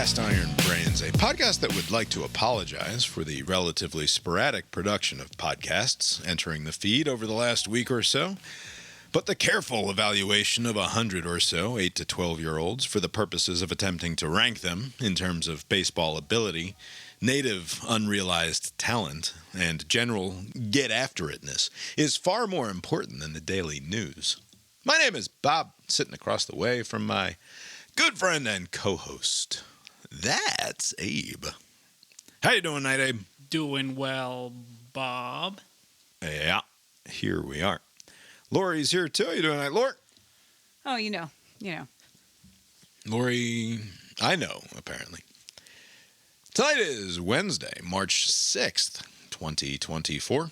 Cast Iron Brains, a podcast that would like to apologize for the relatively sporadic production of podcasts entering the feed over the last week or so, but the careful evaluation of 100 or so 8 to 12-year-olds for the purposes of attempting to rank them in terms of baseball ability, native unrealized talent, and general get-after-itness is far more important than the daily news. My name is Bob, sitting across the way from my good friend and co-host. That's Abe. How you doing tonight, Abe? Doing well, Bob. Yeah, here we are. Lori's here too. How you doing tonight, Lori? Oh, you know. Lori, I know, apparently. Tonight is Wednesday, March 6th, 2024.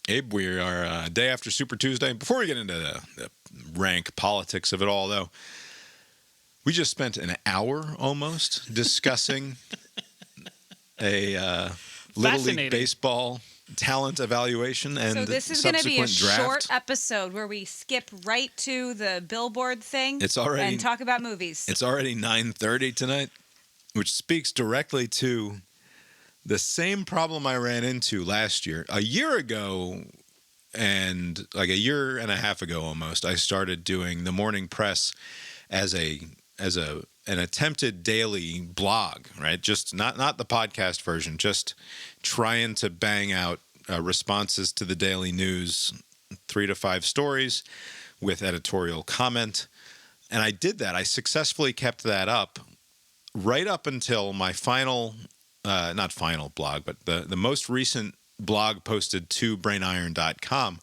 Abe, we are a day after Super Tuesday. Before we get into the rank politics of it all, though, we just spent an hour almost discussing a Little League Baseball talent evaluation and so this is going to be a draft. Short episode where we skip right to the Billboard thing and talk about movies. It's already 9:30 tonight, which speaks directly to the same problem I ran into last year. A year ago, and like a year and a half ago almost, I started doing the morning press as an attempted daily blog, right? Just not the podcast version, just trying to bang out responses to the daily news, 3 to 5 stories with editorial comment. And I did that. I successfully kept that up right up until my final, not final blog, but the most recent blog posted to brainiron.com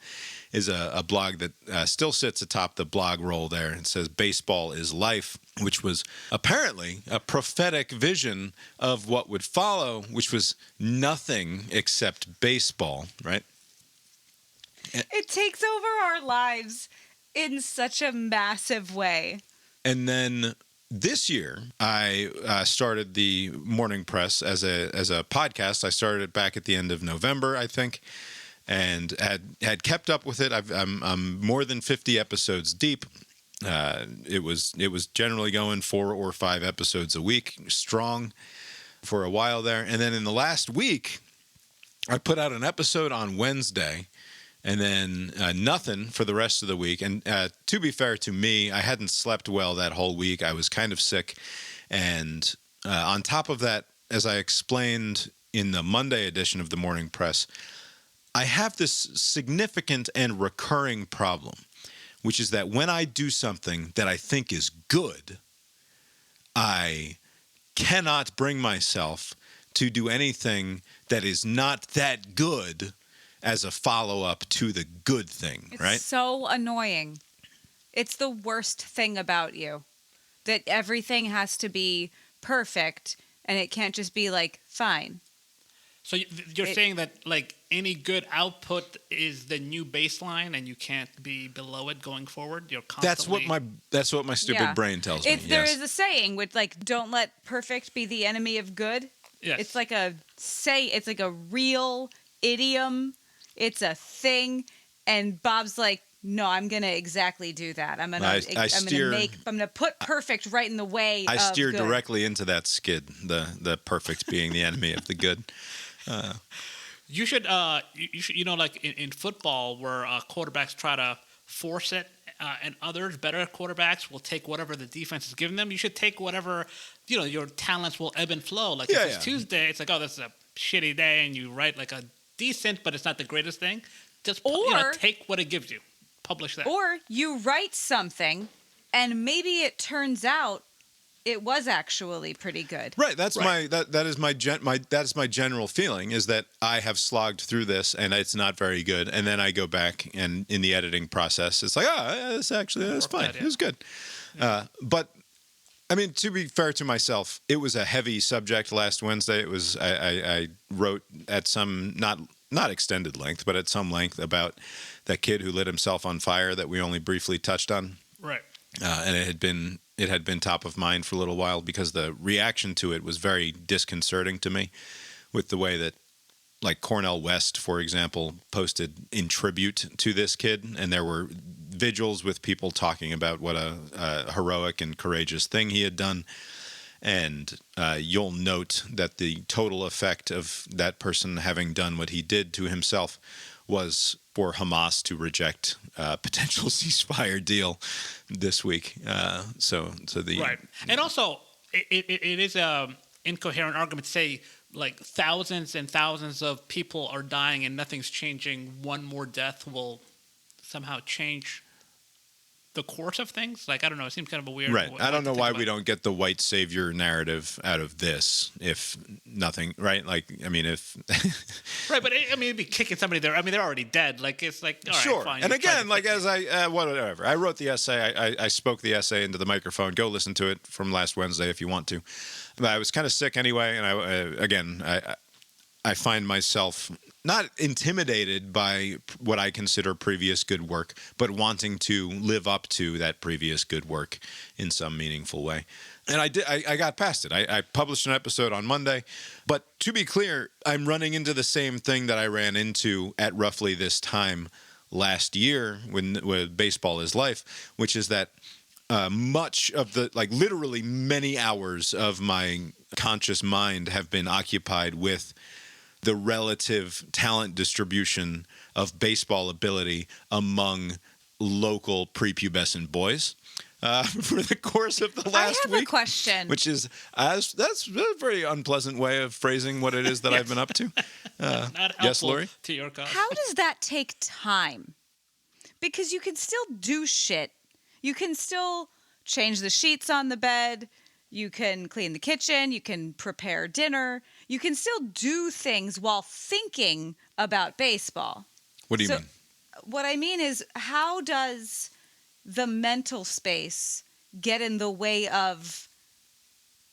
is a blog that still sits atop the blog roll there. It says Baseball is Life, which was apparently a prophetic vision of what would follow, which was nothing except baseball, right? It takes over our lives in such a massive way. And then this year, I started the morning press as a podcast. I started it back at the end of November, I think, and had kept up with it. I'm more than 50 episodes deep. It was generally going 4 or 5 episodes a week, strong for a while there. And then in the last week, I put out an episode on Wednesday, and then nothing for the rest of the week. And to be fair to me, I hadn't slept well that whole week. I was kind of sick. And on top of that, as I explained in the Monday edition of the Morning Press, I have this significant and recurring problem, which is that when I do something that I think is good, I cannot bring myself to do anything that is not that good as a follow-up to the good thing, right? It's so annoying. It's the worst thing about you, that everything has to be perfect, and it can't just be like, fine. So you're saying that like any good output is the new baseline, and you can't be below it going forward. You're constantly... That's what my stupid brain tells me. There is a saying with like, don't let perfect be the enemy of good. Yes. It's like it's like a real idiom. It's a thing, and Bob's like, no, I'm gonna exactly do that. I'm gonna put perfect right in the way. I steer good. directly into that skid. The perfect being the enemy of the good. You should, like in football where quarterbacks try to force it, and others, better quarterbacks, will take whatever the defense is giving them. You should take whatever, your talents will ebb and flow. Like if it's Tuesday, it's like, oh, this is a shitty day, and you write like a decent, but it's not the greatest thing. Just take what it gives you. Publish that. Or you write something, and maybe it turns out it was actually pretty good. Right. That's my general feeling, is that I have slogged through this and it's not very good, and then I go back and in the editing process, it's like, this actually that's fine. It was good. Yeah. But I mean, to be fair to myself, it was a heavy subject last Wednesday. It was I wrote at some not extended length, but at some length about that kid who lit himself on fire that we only briefly touched on. Right. And it had been top of mind for a little while because the reaction to it was very disconcerting to me, with the way that, like, Cornell West, for example, posted in tribute to this kid, and there were vigils with people talking about what a heroic and courageous thing he had done. And you'll note that the total effect of that person having done what he did to himself was for Hamas to reject a potential ceasefire deal this week. Right. And also, it is a incoherent argument to say, like, thousands and thousands of people are dying and nothing's changing. One more death will somehow change the course of things. Like, I don't know. It seems kind of a weird. Right. I don't know why we don't get the white savior narrative out of this. If nothing, right? Like, I mean, if right, but it'd be kicking somebody there. I mean, they're already dead. Like, it's like, all right, sure. fine. And again, like, as whatever. I wrote the essay. I spoke the essay into the microphone. Go listen to it from last Wednesday if you want to. But I was kind of sick anyway, and I find myself not intimidated by what I consider previous good work, but wanting to live up to that previous good work in some meaningful way. And I did. I got past it. I published an episode on Monday. But to be clear, I'm running into the same thing that I ran into at roughly this time last year when Baseball is Life, which is that much of the, like, literally many hours of my conscious mind have been occupied with the relative talent distribution of baseball ability among local prepubescent boys for the course of the last week. I have a question. Which is, that's a very unpleasant way of phrasing what it is that I've been up to. Not yes, Lori? To your cause. How does that take time? Because you can still do shit. You can still change the sheets on the bed. You can clean the kitchen. You can prepare dinner. You can still do things while thinking about baseball. What do you mean? What I mean is, how does the mental space get in the way of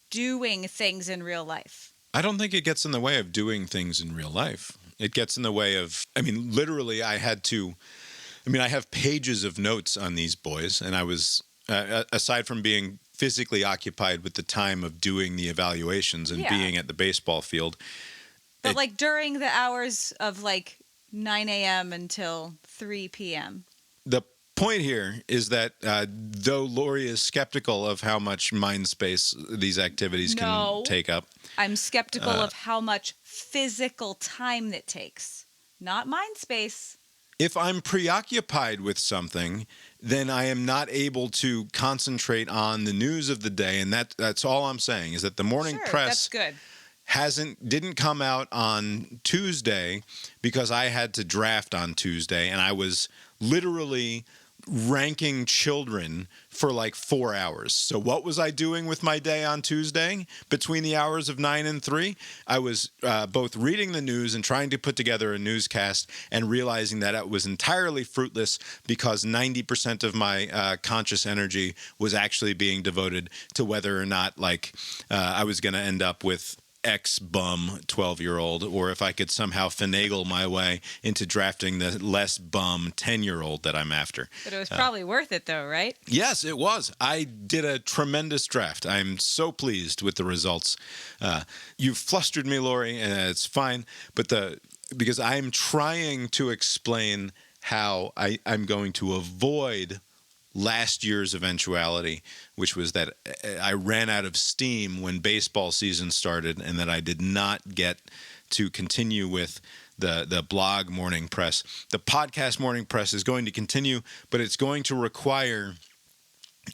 doing things in real life? I don't think it gets in the way of doing things in real life. It gets in the way of, I mean, literally I have pages of notes on these boys, and I was, aside from being physically occupied with the time of doing the evaluations and being at the baseball field. But like during the hours of like 9 a.m. until 3 p.m. The point here is that though Lori is skeptical of how much mind space these activities can take up. I'm skeptical of how much physical time that takes, not mind space. If I'm preoccupied with something, then I am not able to concentrate on the news of the day, and that's all I'm saying is that the morning press didn't come out on Tuesday because I had to draft on Tuesday, and I was literally ranking children for like 4 hours. So what was I doing with my day on Tuesday between the hours of 9 and 3? I was both reading the news and trying to put together a newscast and realizing that it was entirely fruitless because 90% of my conscious energy was actually being devoted to whether or not I was going to end up with ex-bum 12-year-old, or if I could somehow finagle my way into drafting the less bum 10-year-old that I'm after. But it was probably worth it, though, right? Yes, it was. I did a tremendous draft. I'm so pleased with the results. You flustered me, Lori, and it's fine, but because I'm trying to explain how I'm going to avoid last year's eventuality, which was that I ran out of steam when baseball season started and that I did not get to continue with the blog Morning Press. The podcast Morning Press is going to continue, but it's going to require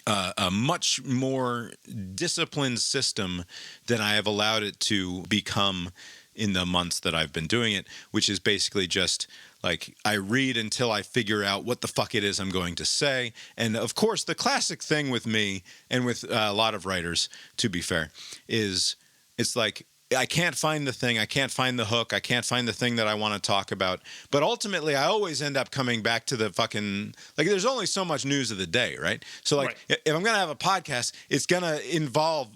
a much more disciplined system than I have allowed it to become in the months that I've been doing it, which is basically just like I read until I figure out what the fuck it is I'm going to say. And of course, the classic thing with me and with a lot of writers, to be fair, is it's like I can't find the thing. I can't find the hook. I can't find the thing that I want to talk about. But ultimately, I always end up coming back to the fucking, like, there's only so much news of the day, right? So, like, if I'm going to have a podcast, it's going to involve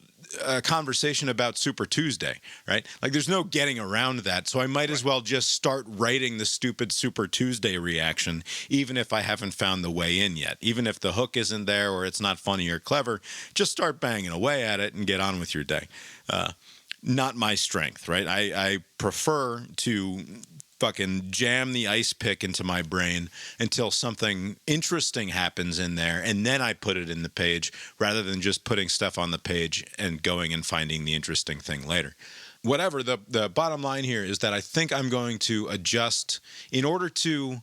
a conversation about Super Tuesday, right? Like, there's no getting around that. So I might as well just start writing the stupid Super Tuesday reaction, even if I haven't found the way in yet. Even if the hook isn't there or it's not funny or clever, just start banging away at it and get on with your day. Not my strength, right? I prefer to fucking jam the ice pick into my brain until something interesting happens in there, and then I put it in the page rather than just putting stuff on the page and going and finding the interesting thing later. Whatever, the bottom line here is that I think I'm going to adjust in order to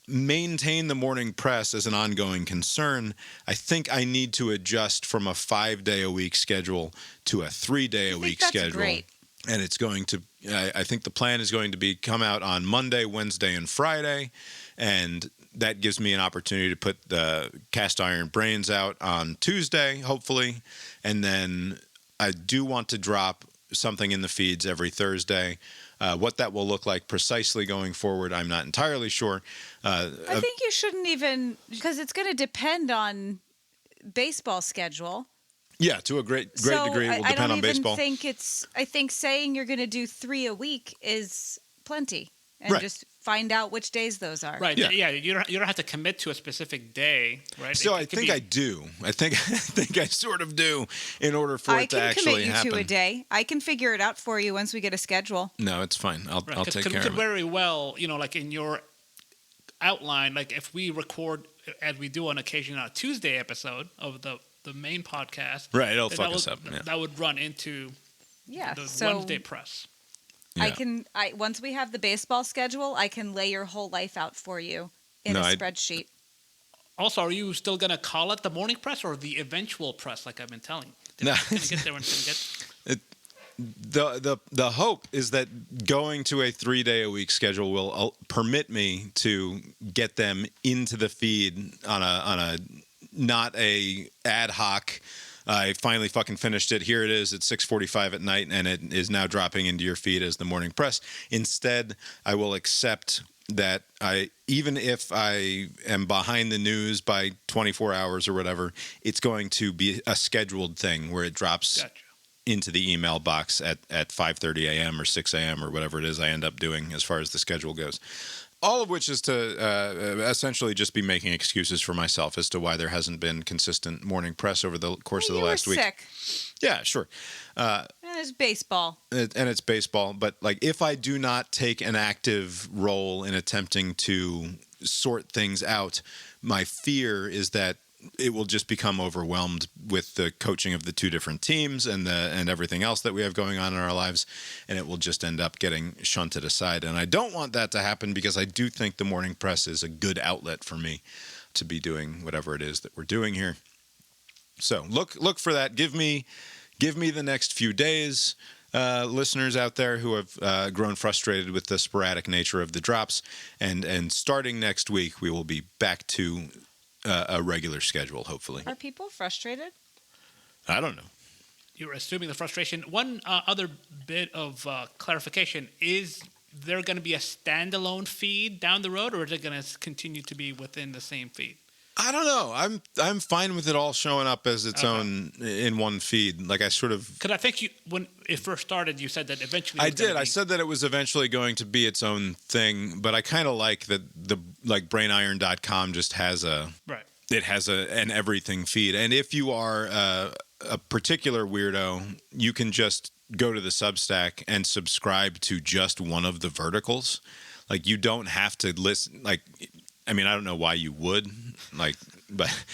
maintain the morning press as an ongoing concern. I think I need to adjust from a 5-day-a-week schedule to a 3-day-a-week schedule. Great. And it's going to, I think the plan is going to be come out on Monday, Wednesday, and Friday. And that gives me an opportunity to put the Cast Iron Brains out on Tuesday, hopefully. And then I do want to drop something in the feeds every Thursday. What that will look like precisely going forward, I'm not entirely sure. I think you shouldn't even, because it's going to depend on baseball schedule. Yeah, to a great degree, it will depend on baseball. I think saying you're going to do 3 a week is plenty, and just find out which days those are. Right. Yeah. You don't have to commit to a specific day, right? So I think I do. I think I sort of do in order for it to actually happen. I can commit you to a day. I can figure it out for you once we get a schedule. No, it's fine. I'll take care of it. Could very well, like in your outline, like if we record, as we do on occasion, a Tuesday episode of the main podcast. Right, it'll fuck us up. Yeah. That would run into the Wednesday press. Yeah. Once we have the baseball schedule, I can lay your whole life out for you in a spreadsheet. Also, are you still going to call it the morning press or the eventual press, like I've been telling you? Going to get there when it's going to get. The hope is that going to a 3-day-a-week schedule will permit me to get them into the feed on a not a ad hoc. I finally fucking finished it. Here it is at 6:45 at night, and it is now dropping into your feed as the morning press. Instead, I will accept that even if I am behind the news by 24 hours or whatever, it's going to be a scheduled thing where it drops into the email box at 5:30 a.m. or 6 a.m. or whatever it is I end up doing as far as the schedule goes. All of which is to essentially just be making excuses for myself as to why there hasn't been consistent morning press over the course of the last week. Sick. Yeah, sure. And it's baseball. And it's baseball. But like, if I do not take an active role in attempting to sort things out, my fear is that it will just become overwhelmed with the coaching of the two different teams and everything else that we have going on in our lives, and it will just end up getting shunted aside. And I don't want that to happen, because I do think the morning press is a good outlet for me to be doing whatever it is that we're doing here. So look for that. Give me the next few days, listeners out there who have grown frustrated with the sporadic nature of the drops, and starting next week we will be back to a regular schedule, hopefully. Are people frustrated? I don't know. You're assuming the frustration. One other bit of clarification: is there going to be a standalone feed down the road, or is it going to continue to be within the same feed? I don't know. I'm fine with it all showing up as its own in one feed. Like, I sort of... Because I think when it first started, you said that eventually... I did. I said that it was eventually going to be its own thing, but I kind of like that brainiron.com just has a... Right. It has an everything feed. And if you are a particular weirdo, you can just go to the Substack and subscribe to just one of the verticals. Like, you don't have to listen... Like... I mean, I don't know why you would, but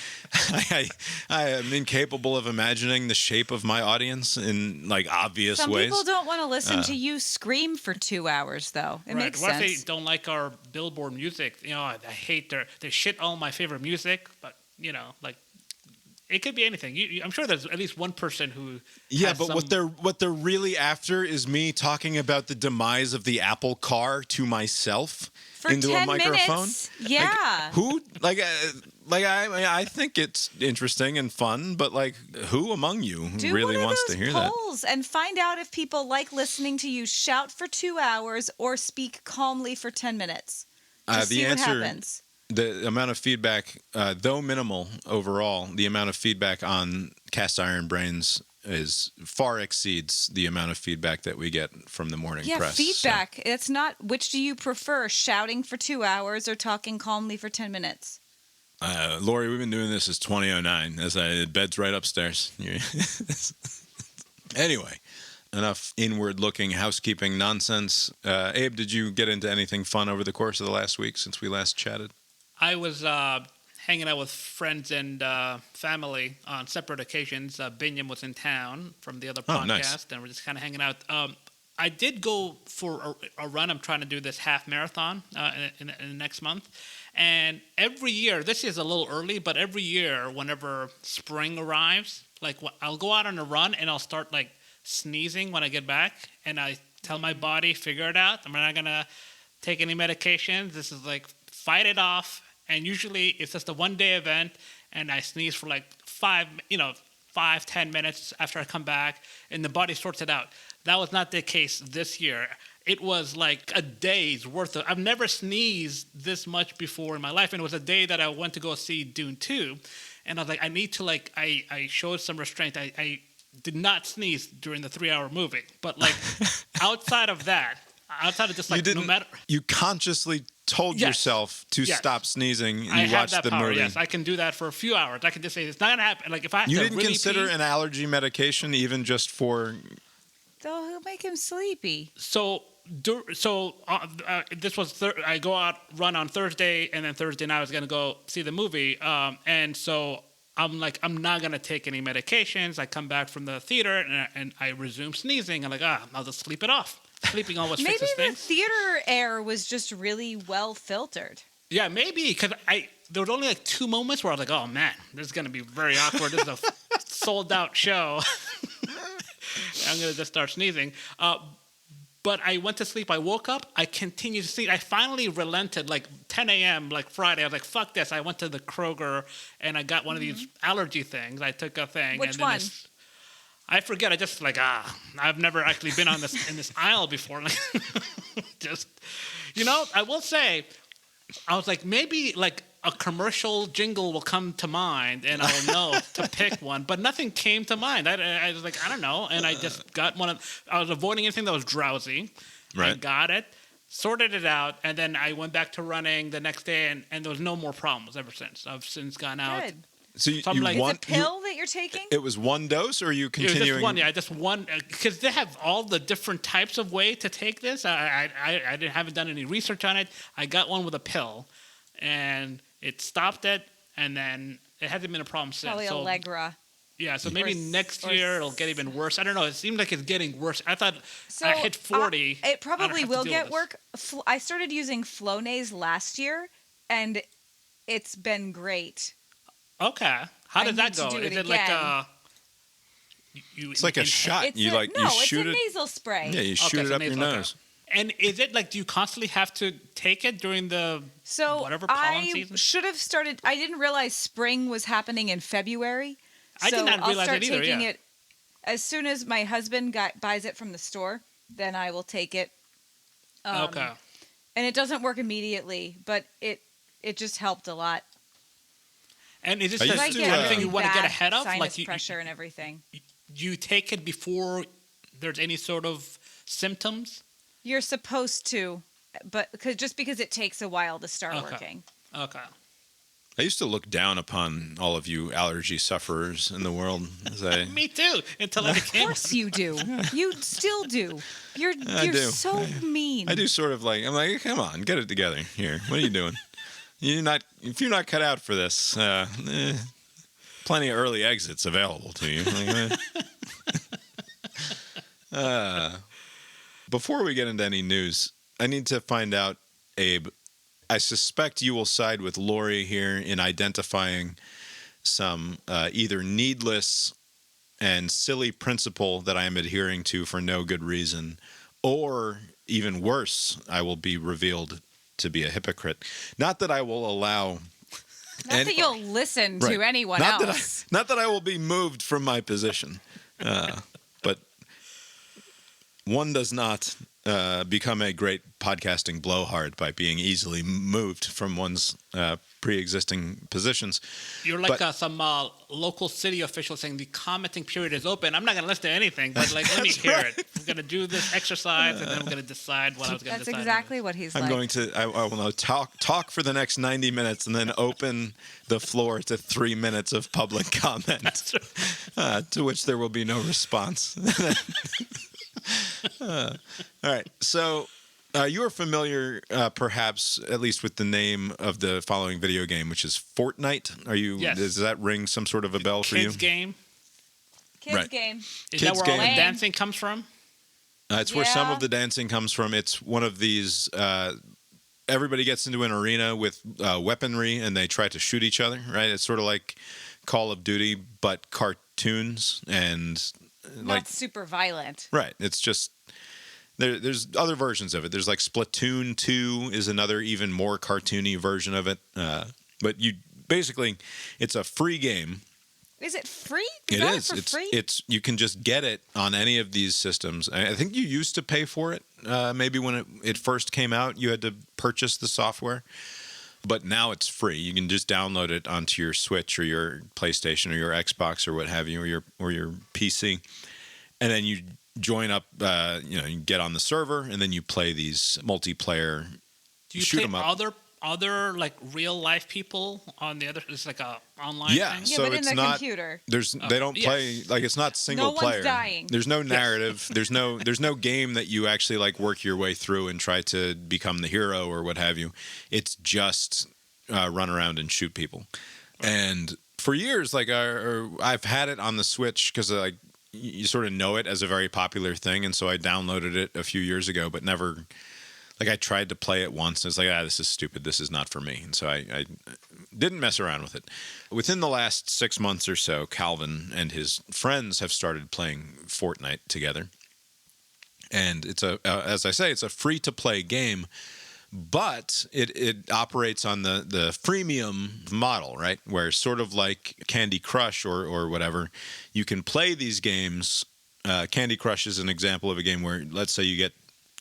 I am incapable of imagining the shape of my audience in obvious ways. Some people don't want to listen to you scream for 2 hours, though. It makes sense. What if they don't like our Billboard music? I hate they shit all my favorite music, but it could be anything. I'm sure there's at least one person who. Yeah, but what they're really after is me talking about the demise of the Apple car to myself. For into 10 a microphone. Minutes? Yeah. I think it's interesting and fun, but who among you really wants to hear that? Do polls and find out if people like listening to you shout for 2 hours or speak calmly for 10 minutes. See what happens. The amount of feedback, though minimal overall, the amount of feedback on Cast Iron Brains far exceeds the amount of feedback that we get from the morning press. Yeah, feedback. So. It's not, which do you prefer, shouting for 2 hours or talking calmly for 10 minutes? Lori, we've been doing this since 2009. Bed's right upstairs. Anyway, inward-looking housekeeping nonsense. Abe, did you get into anything fun over the course of the last week since we last chatted? I was hanging out with friends and family on separate occasions. Binyam was in town from the other podcast, nice. and we're just kind of hanging out. I did go for a run. I'm trying to do this half marathon in the next month. And every year, this is a little early, but every year, whenever spring arrives, like I'll go out on a run and I'll start like sneezing when I get back. And I tell my body, figure it out. I'm not going to take any medications. This is like fight it off. And usually it's just a 1-day event. And I sneeze for like 5-10 minutes after I come back. And the body sorts it out. That was not the case this year. It was like a day's worth of... I've never sneezed this much before in my life. And it was a day that I went to go see Dune 2. And I was like, I need to like... I showed some restraint. I did not sneeze during the 3-hour movie. But like outside of that, outside of just like no matter... You consciously told yourself to stop sneezing. You I watched have that the power, movie. yes. I can do that for a few hours. I can just say, it's not going to happen. Like if I have you to didn't really consider pee, an allergy medication even just for... So he'll make him sleepy. So this was I go out run on Thursday, and then Thursday night I was gonna go see the movie. And so I'm like, I'm not gonna take any medications. I come back from the theater and I resume sneezing. I'm like, I'll just sleep it off. Sleeping always Maybe fixes the things. theater air was just really well filtered. Yeah, maybe because there was only like 2 moments where I was like, oh man, this is gonna be very awkward. This is a sold out show. I'm going to just start sneezing. But I went to sleep. I woke up. I continued to sleep. I finally relented, like 10 a.m., like Friday. I was like, fuck this. I went to the Kroger, and I got one of these allergy things. I took a thing. Which and then one? I forget. I just like, I've never actually been on this in this aisle before. Like, just, I will say, I was like, maybe like a commercial jingle will come to mind and I'll know to pick one, but nothing came to mind. I was like, I don't know. And I just got I was avoiding anything that was drowsy. Right. I got it, sorted it out. And then I went back to running the next day and there was no more problems ever since. I've since gone out. Good. So you Is it a pill that you're taking? It was one dose, or are you It was continuing? just one, yeah, just one, because they have all the different types of way to take this. I haven't done any research on it. I got one with a pill, and it stopped it, and then it hasn't been a problem since. Probably Allegra. Yeah, so maybe next year it'll get even worse. I don't know. It seems like it's getting worse. I thought I hit 40. It probably will get worse. I started using Flonase last year, and it's been great. Okay. How does that go? Is it like it's like a shot. You shoot it. It's a nasal spray. Yeah, you shoot it up your nose. And is it like, do you constantly have to take it during the whatever pollen season? I should have started. I didn't realize spring was happening in February. I did not realize that either. I'll start taking it as soon as my husband buys it from the store. Then I will take it. Okay. And it doesn't work immediately, but it just helped a lot. And is this just something you want to get ahead of? Sinus pressure and everything. You take it before there's any sort of symptoms? You're supposed to, but because it takes a while to start working. Okay. I used to look down upon all of you allergy sufferers in the world. Me too, until I became Of course you do. You still do. You're so mean. I do sort of like, I'm like, come on, get it together here. What are you doing? If you're not cut out for this, plenty of early exits available to you. Before we get into any news, I need to find out, Abe, I suspect you will side with Lori here in identifying some either needless and silly principle that I am adhering to for no good reason, or even worse, I will be revealed to be a hypocrite. Not that I will allow... Not that you'll listen to anyone else. Not that I will be moved from my position. But one does not become a great podcasting blowhard by being easily moved from one's pre-existing positions. You're like some local city official saying the commenting period is open. I'm not going to listen to anything, but let me hear it. I'm going to do this exercise, and then I'm going to decide what I was going to decide. That's exactly what he's like. I'm going to, I will now talk for the next 90 minutes and then open the floor to 3 minutes of public comment, to which there will be no response. All right. So you are familiar, perhaps, at least with the name of the following video game, which is Fortnite. Are you? Yes. Does that ring some sort of a bell for you? Kids game. Kids Right. game. Is Kids that where all the game. dancing comes from? It's where some Yeah. of the dancing comes from. It's one of these. Everybody gets into an arena with weaponry, and they try to shoot each other. Right. It's sort of like Call of Duty, but cartoons and Not super violent. Right. It's just there's other versions of it. There's like Splatoon 2 is another even more cartoony version of it. But you basically, it's a free game. Is it free? It Got is. for It's free? you can just get it on any of these systems. I think you used to pay for it. Maybe when it first came out, you had to purchase the software. But now it's free. You can just download it onto your Switch or your PlayStation or your Xbox or what have you, or your PC, and then you join up. You get on the server, and then you play these multiplayer. Do you shoot play 'em up. other like real life people on the other? It's like a online Yeah, thing. Yeah, so but in it's the not. computer. They don't yes. play like it's not single one's player. dying. There's no narrative. There's no game that you actually like work your way through and try to become the hero or what have you. It's just run around and shoot people. And for years, like I've had it on the Switch because like you sort of know it as a very popular thing, and so I downloaded it a few years ago, but never. Like I tried to play it once, and it's like, this is stupid. This is not for me, and so I didn't mess around with it. Within the last 6 months or so, Calvin and his friends have started playing Fortnite together, and it's as I say, it's a free-to-play game, but it operates on the freemium model, right? Where sort of like Candy Crush or whatever, you can play these games. Candy Crush is an example of a game where, let's say, you get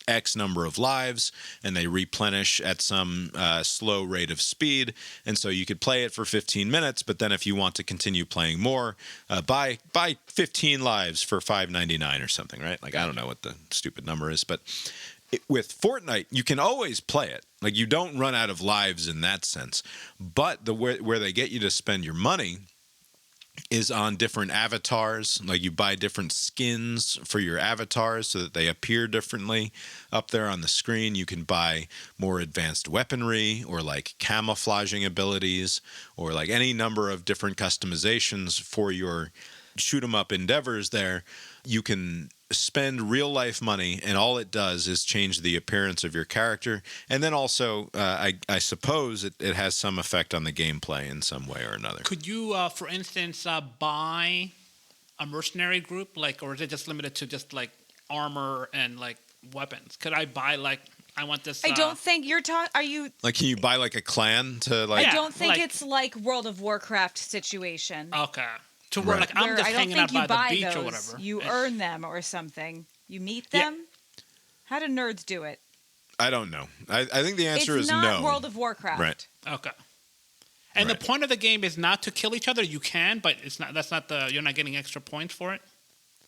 X number of lives, and they replenish at some slow rate of speed, and so you could play it for 15 minutes. But then, if you want to continue playing more, buy 15 lives for $5.99 or something, right? Like I don't know what the stupid number is, but with Fortnite, you can always play it. Like you don't run out of lives in that sense. But where they get you to spend your money is on different avatars. Like you buy different skins for your avatars so that they appear differently up there on the screen. You can buy more advanced weaponry or like camouflaging abilities or like any number of different customizations for your shoot 'em up endeavors there. You can spend real life money, and all it does is change the appearance of your character. And then also, I suppose it has some effect on the gameplay in some way or another. Could you, for instance, buy a mercenary group, like, or is it just limited to just like armor and like weapons? Could I buy like I want this? I don't think you're talking. Are you? Like, can you buy like a clan to like? I Yeah, don't think like- it's like World of Warcraft situation. Okay. To where Right. like I'm where just I don't hanging think out you by buy the beach those. or whatever. You And- earn them or something. You meet Yeah. them. How do nerds do it? I don't know. I think the answer It's is not no. World of Warcraft. Right. Okay. And Right. the point of the game is not to kill each other. You can, but it's not. That's not the. You're not getting extra points for it.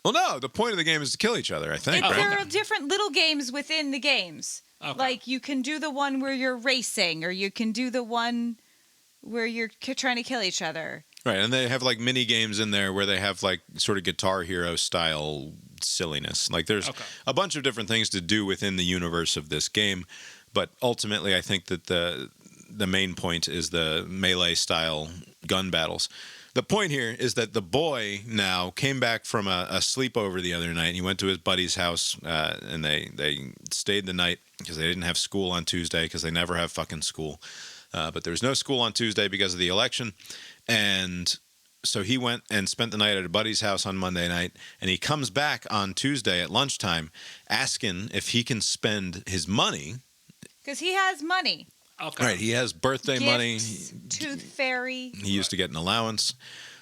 Well, no. The point of the game is to kill each other. I think. It, Right? there are different little games within the games. Okay. Like you can do the one where you're racing, or you can do the one where you're trying to kill each other. Right, and they have like mini games in there where they have like sort of Guitar Hero style silliness. Like there's Okay. a bunch of different things to do within the universe of this game, but ultimately I think that the main point is the melee style gun battles. The point here is that the boy now came back from a sleepover the other night, and he went to his buddy's house, and they stayed the night because they didn't have school on Tuesday because they never have fucking school. But there was no school on Tuesday because of the election. And so he went and spent the night at a buddy's house on Monday night, and he comes back on Tuesday at lunchtime asking if he can spend his money. Because he has money. Okay. Right, he has birthday money. Gifts, Tooth Fairy. He used to get an allowance.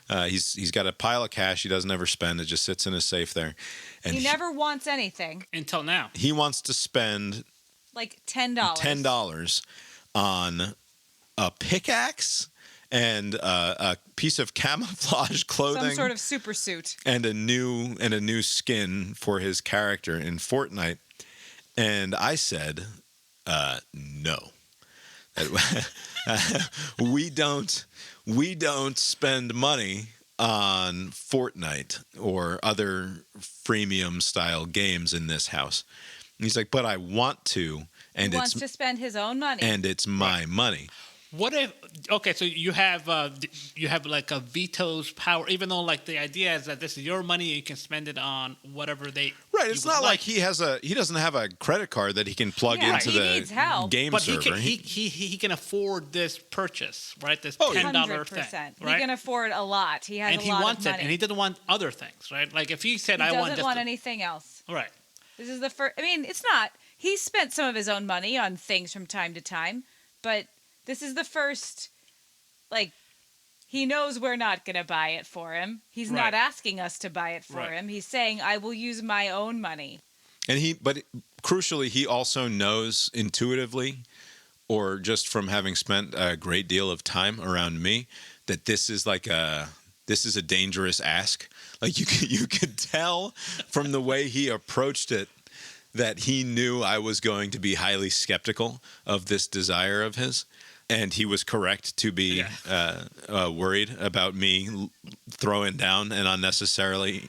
He's got a pile of cash he doesn't ever spend. It just sits in his safe there. And He never wants anything. Until now. he wants to spend Like $10. $10 on a pickaxe and a piece of camouflage clothing, Some sort of super suit. and a new skin for his character in Fortnite. And I said, no. we don't spend money on Fortnite or other freemium style games in this house. And he's like, but I want to, and he wants to spend his own money, and it's my money. What if? Okay, so you have like a veto's power, even though like the idea is that this is your money, you can spend it on whatever they. Right, it's not like he doesn't have a credit card that he can plug into the game but server. But he can afford this purchase, right? This $10 thing, right? He can afford a lot. He has a lot of money, and he wants it, and he doesn't want other things, right? Like if he said, he "I doesn't want anything else." Right. This is the first. I mean, it's not. He spent some of his own money on things from time to time, but this is the first. Like, he knows we're not going to buy it for him. He's not asking us to buy it for him. He's saying, "I will use my own money." But crucially, he also knows intuitively, or just from having spent a great deal of time around me, that this is a dangerous ask. Like you could tell from the way he approached it that he knew I was going to be highly skeptical of this desire of his. And he was correct to be worried about me throwing down an unnecessarily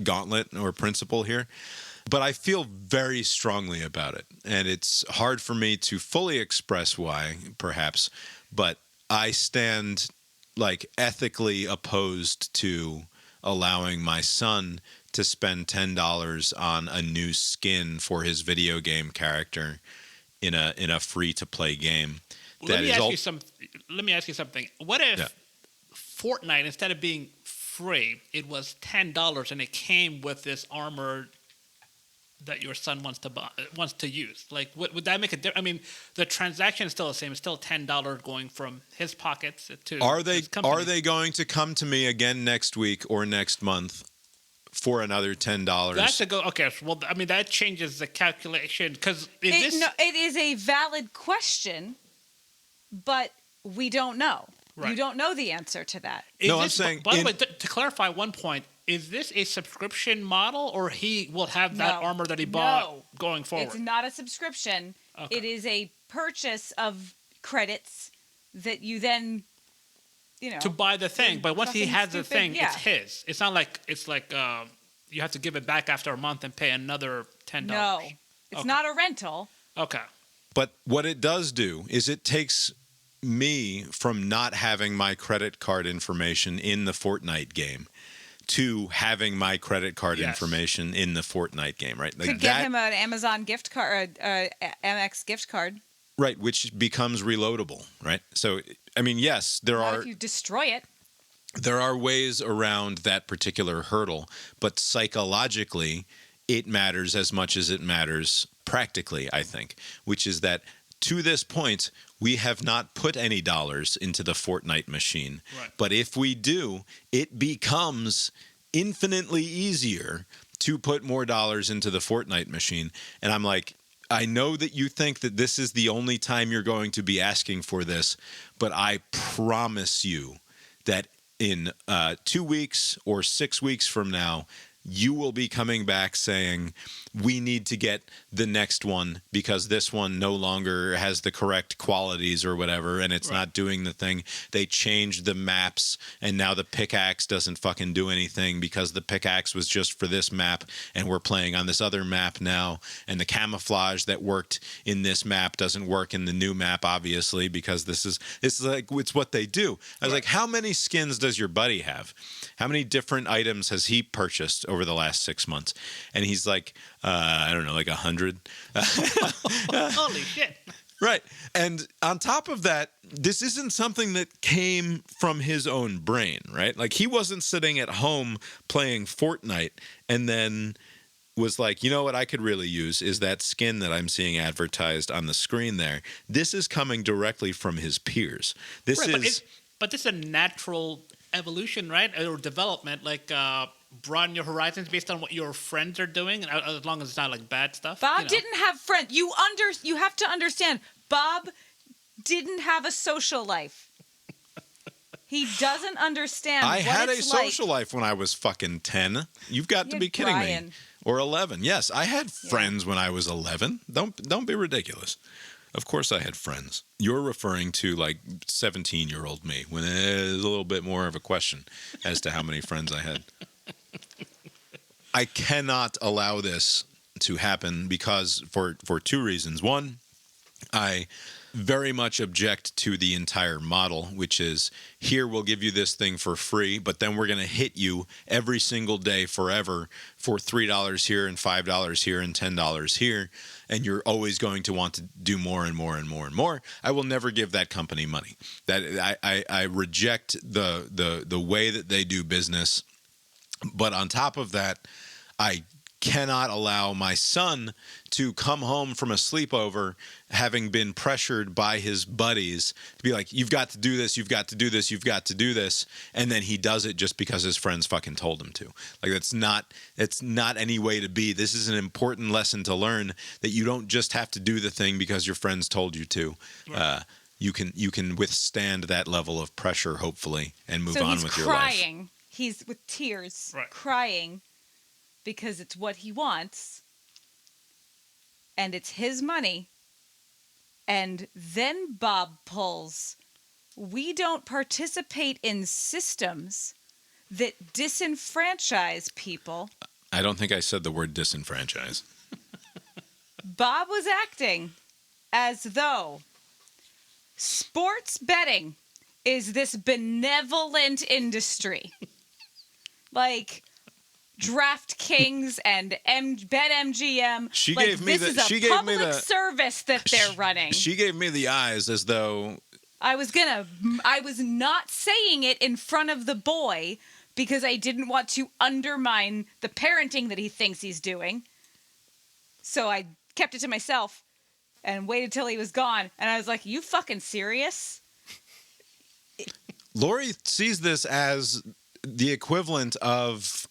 gauntlet or principle here. But I feel very strongly about it. And it's hard for me to fully express why, perhaps. But I stand like ethically opposed to allowing my son to spend $10 on a new skin for his video game character in a free-to-play game. Let me ask you something. What if Fortnite, instead of being free, it was $10 and it came with this armor that your son wants to use? Like, would that make a difference? I mean, the transaction is still the same. It's still $10 going from his pockets to his company. Are they going to come to me again next week or next month for another $10? That's a go. Okay, well, I mean, that changes the calculation because it is a valid question. But we don't know. Right. You don't know the answer to that. I'm saying... By the way, to clarify one point, is this a subscription model, or he will have that armor that he bought going forward? It's not a subscription. Okay. It is a purchase of credits that you then, to buy the thing. But once he has the thing, it's his. It's not like you have to give it back after a month and pay another $10. No, it's not a rental. Okay. But what it does do is it takes me from not having my credit card information in the Fortnite game to having my credit card information in the Fortnite game, right? Like Could get him an Amazon gift card, Amex gift card. Right, which becomes reloadable, right? So, I mean, yes, if you destroy it. There are ways around that particular hurdle, but psychologically, it matters as much as it matters practically, I think, which is that to this point, we have not put any dollars into the Fortnite machine. Right. But if we do, it becomes infinitely easier to put more dollars into the Fortnite machine. And I'm like, I know that you think that this is the only time you're going to be asking for this, but I promise you that in 2 weeks or 6 weeks from now, you will be coming back saying, we need to get the next one because this one no longer has the correct qualities or whatever, and it's not doing the thing. They changed the maps, and now the pickaxe doesn't fucking do anything because the pickaxe was just for this map, and we're playing on this other map now, and the camouflage that worked in this map doesn't work in the new map, obviously, because it's what they do. I was like, how many skins does your buddy have? How many different items has he purchased over the last 6 months? And he's like, I don't know, like 100. Holy shit. Right. And on top of that, this isn't something that came from his own brain, right? Like he wasn't sitting at home playing Fortnite and then was like, you know what I could really use is that skin that I'm seeing advertised on the screen there. This is coming directly from his peers. But this is a natural evolution, right? Or development, like broaden your horizons based on what your friends are doing, as long as it's not like bad stuff. Bob didn't have friends. You have to understand, Bob didn't have a social life. He doesn't understand. I had a social life when I was fucking 10. You've got to be kidding me. Or 11. Yes, I had friends when I was 11. Don't be ridiculous. Of course I had friends. You're referring to like 17-year-old me when there's a little bit more of a question as to how many friends I had. I cannot allow this to happen because for two reasons. One, I very much object to the entire model, which is here we'll give you this thing for free, but then we're going to hit you every single day forever for $3 here and $5 here and $10 here, and you're always going to want to do more and more and more and more. I will never give that company money. That I reject the way that they do business. But on top of that, I cannot allow my son to come home from a sleepover having been pressured by his buddies to be like, you've got to do this, you've got to do this, you've got to do this, and then he does it just because his friends fucking told him to. Like, it's not any way to be. This is an important lesson to learn, that you don't just have to do the thing because your friends told you to. Right. You can withstand that level of pressure, hopefully, and move on with your life. He's crying. He's with tears, right, crying because it's what he wants, and it's his money. And then Bob pulls, we don't participate in systems that disenfranchise people. I don't think I said the word disenfranchise. Bob was acting as though sports betting is this benevolent industry. Like DraftKings and BetMGM. She gave me this is a public service that they're running. She gave me the eyes as though I was not saying it in front of the boy because I didn't want to undermine the parenting that he thinks he's doing. So I kept it to myself and waited till he was gone. And I was like, you fucking serious? Lori sees this as the equivalent of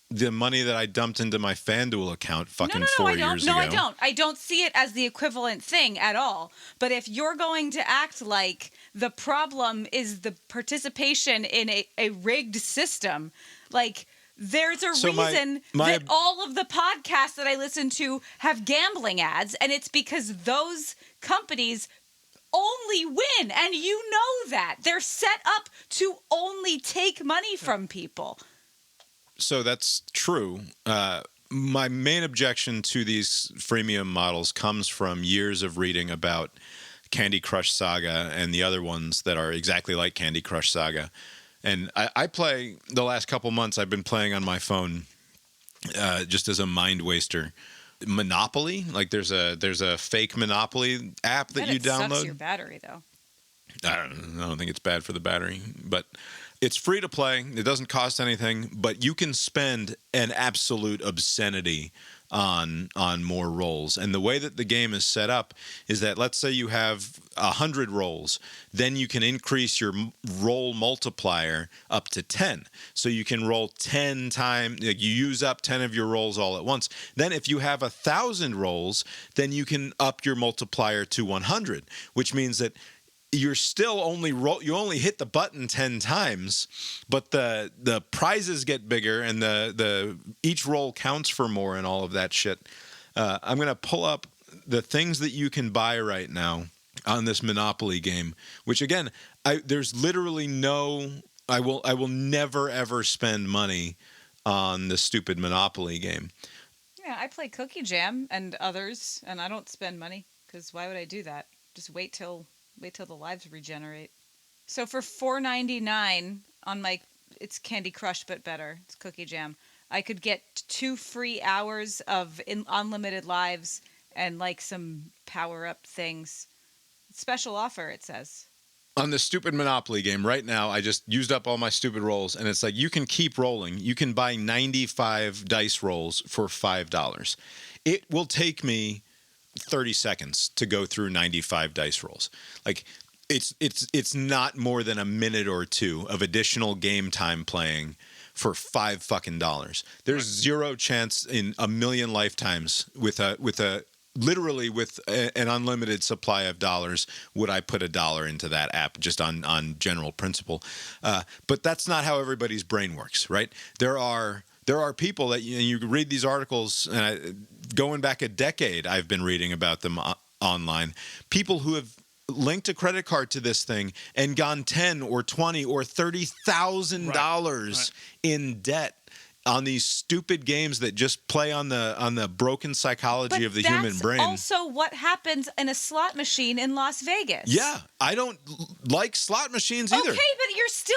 the money that I dumped into my FanDuel account 4 years ago. No, I don't. I don't see it as the equivalent thing at all. But if you're going to act like the problem is the participation in a rigged system, like there's a reason that all of the podcasts that I listen to have gambling ads, and it's because those companies only win, and you know that. They're set up to only take money from people. So that's true. My main objection to these freemium models comes from years of reading about Candy Crush Saga and the other ones that are exactly like Candy Crush Saga. And I play, the last couple months, I've been playing on my phone just as a mind waster. Monopoly, like there's a fake Monopoly app that you download. Sucks your battery though. I don't think it's bad for the battery, but it's free to play. It doesn't cost anything, but you can spend an absolute obscenity on more rolls. And the way that the game is set up is that, let's say you have 100 rolls, then you can increase your roll multiplier up to 10. So you can roll 10 times, like you use up 10 of your rolls all at once. Then if you have 1,000 rolls, then you can up your multiplier to 100, which means that you're still you only hit the button 10 times, but the prizes get bigger and the each roll counts for more and all of that shit. I'm going to pull up the things that you can buy right now on this Monopoly game, which again, there's literally I will never ever spend money on the stupid Monopoly game. Yeah, I play Cookie Jam and others, and I don't spend money because why would I do that? Just wait till the lives regenerate. So for $4.99 on it's Candy Crush but better. It's Cookie Jam. I could get 2 free hours of unlimited lives and some power-up things. Special offer, it says. On the stupid Monopoly game right now, I just used up all my stupid rolls, and it's like you can keep rolling. You can buy 95 dice rolls for $5. It will take me 30 seconds to go through 95 dice rolls. Like it's not more than a minute or two of additional game time playing for $5 fucking. There's zero chance in a million lifetimes with an unlimited supply of dollars would I put $1 into that app just on general principle. But that's not how everybody's brain works, right? There are people that you read these articles, and going back a decade, I've been reading about them online. People who have linked a credit card to this thing and gone $10,000 or $20,000 or $30,000 in debt on these stupid games that just play on the broken psychology of the human brain. That's also what happens in a slot machine in Las Vegas. Yeah, I don't like slot machines either. Okay, but you're still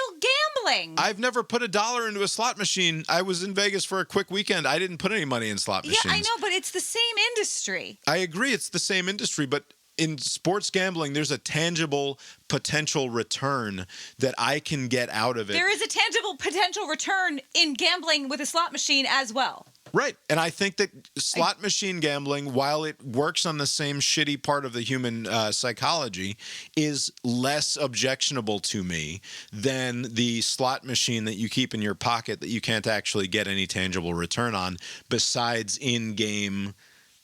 gambling. I've never put $1 into a slot machine. I was in Vegas for a quick weekend. I didn't put any money in slot machines. Yeah, I know, but it's the same industry. I agree, it's the same industry, but in sports gambling, there's a tangible potential return that I can get out of it. There is a tangible potential return in gambling with a slot machine as well. Right. And I think that slot machine gambling, while it works on the same shitty part of the human psychology, is less objectionable to me than the slot machine that you keep in your pocket that you can't actually get any tangible return on besides in-game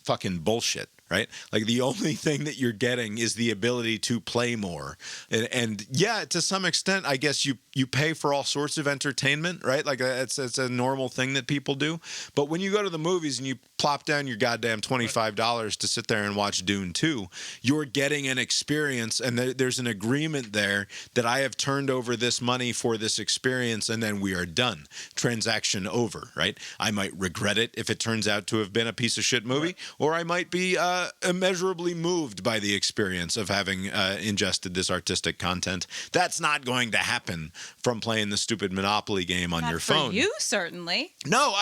fucking bullshit. Right? Like the only thing that you're getting is the ability to play more. And yeah, to some extent, I guess you pay for all sorts of entertainment, right? Like it's a normal thing that people do. But when you go to the movies and you plop down your goddamn $25 to sit there and watch Dune 2, you're getting an experience, and there's an agreement there that I have turned over this money for this experience, and then we are done. Transaction over, right? I might regret it if it turns out to have been a piece of shit movie, or I might be immeasurably moved by the experience of having ingested this artistic content. That's not going to happen from playing the stupid Monopoly game on your phone. For you, certainly. No,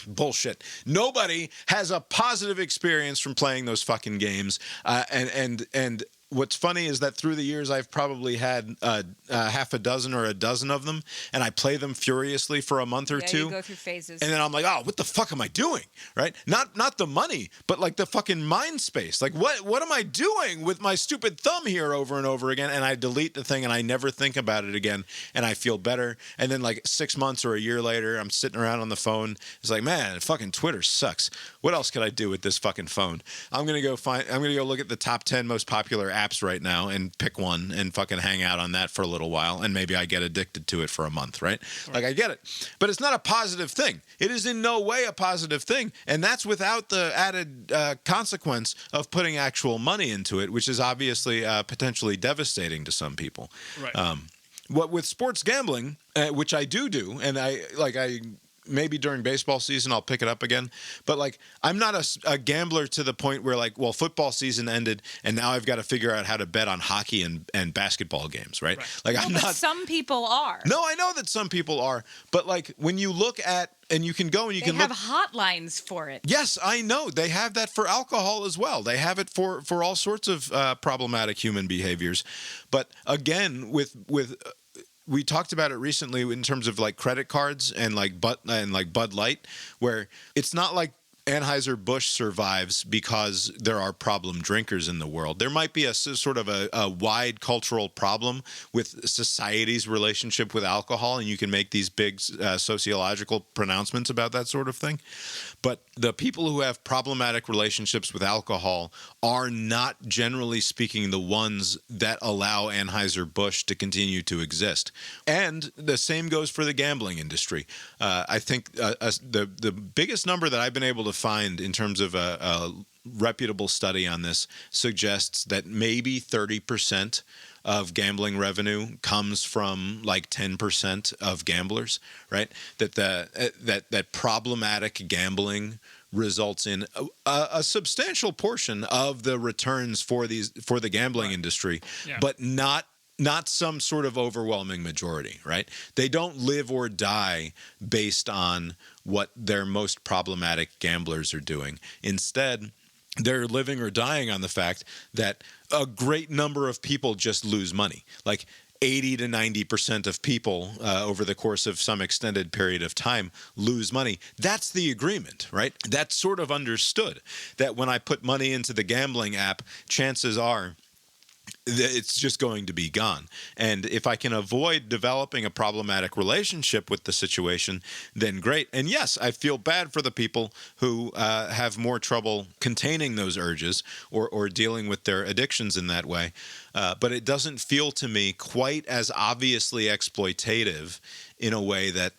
bullshit. Nobody has a positive experience from playing those fucking games. And what's funny is that through the years, I've probably had half a dozen or a dozen of them, and I play them furiously for a month or two. You go through phases. And then I'm like, oh, what the fuck am I doing? Right? Not the money, but like the fucking mind space. Like, what am I doing with my stupid thumb here over and over again? And I delete the thing, and I never think about it again, and I feel better. And then like 6 months or a year later, I'm sitting around on the phone. It's like, man, fucking Twitter sucks. What else could I do with this fucking phone? I'm gonna go look at the top 10 most popular apps right now and pick one and fucking hang out on that for a little while, and maybe I get addicted to it for a month, right? Like, I get it. But it's not a positive thing. It is in no way a positive thing, and that's without the added consequence of putting actual money into it, which is obviously potentially devastating to some people. Right. What with sports gambling, which I do, and I maybe during baseball season I'll pick it up again, but like I'm not a gambler to the point where like, well, football season ended and now I've got to figure out how to bet on hockey and basketball games, right? Like, no, I'm but not. Some people are. No, I know that some people are, but like when you look at, and you can go and you can look. They have hotlines for it. Yes, I know. They have that for alcohol as well. They have it for all sorts of problematic human behaviors. But again, we talked about it recently in terms of like credit cards and like Bud Light, where it's not like Anheuser-Busch survives because there are problem drinkers in the world. There might be a sort of a wide cultural problem with society's relationship with alcohol, and you can make these big sociological pronouncements about that sort of thing. But the people who have problematic relationships with alcohol are not, generally speaking, the ones that allow Anheuser-Busch to continue to exist. And the same goes for the gambling industry. I think the biggest number that I've been able to find in terms of a reputable study on this suggests that maybe 30% of gambling revenue comes from like 10% of gamblers, right? That problematic gambling results in a substantial portion of the returns for the gambling industry, but not some sort of overwhelming majority, right? They don't live or die based on what their most problematic gamblers are doing. Instead, they're living or dying on the fact that a great number of people just lose money. Like 80 to 90% of people over the course of some extended period of time lose money. That's the agreement, right? That's sort of understood, that when I put money into the gambling app, chances are it's just going to be gone. And if I can avoid developing a problematic relationship with the situation, then great. And yes, I feel bad for the people who have more trouble containing those urges or dealing with their addictions in that way. But it doesn't feel to me quite as obviously exploitative in a way that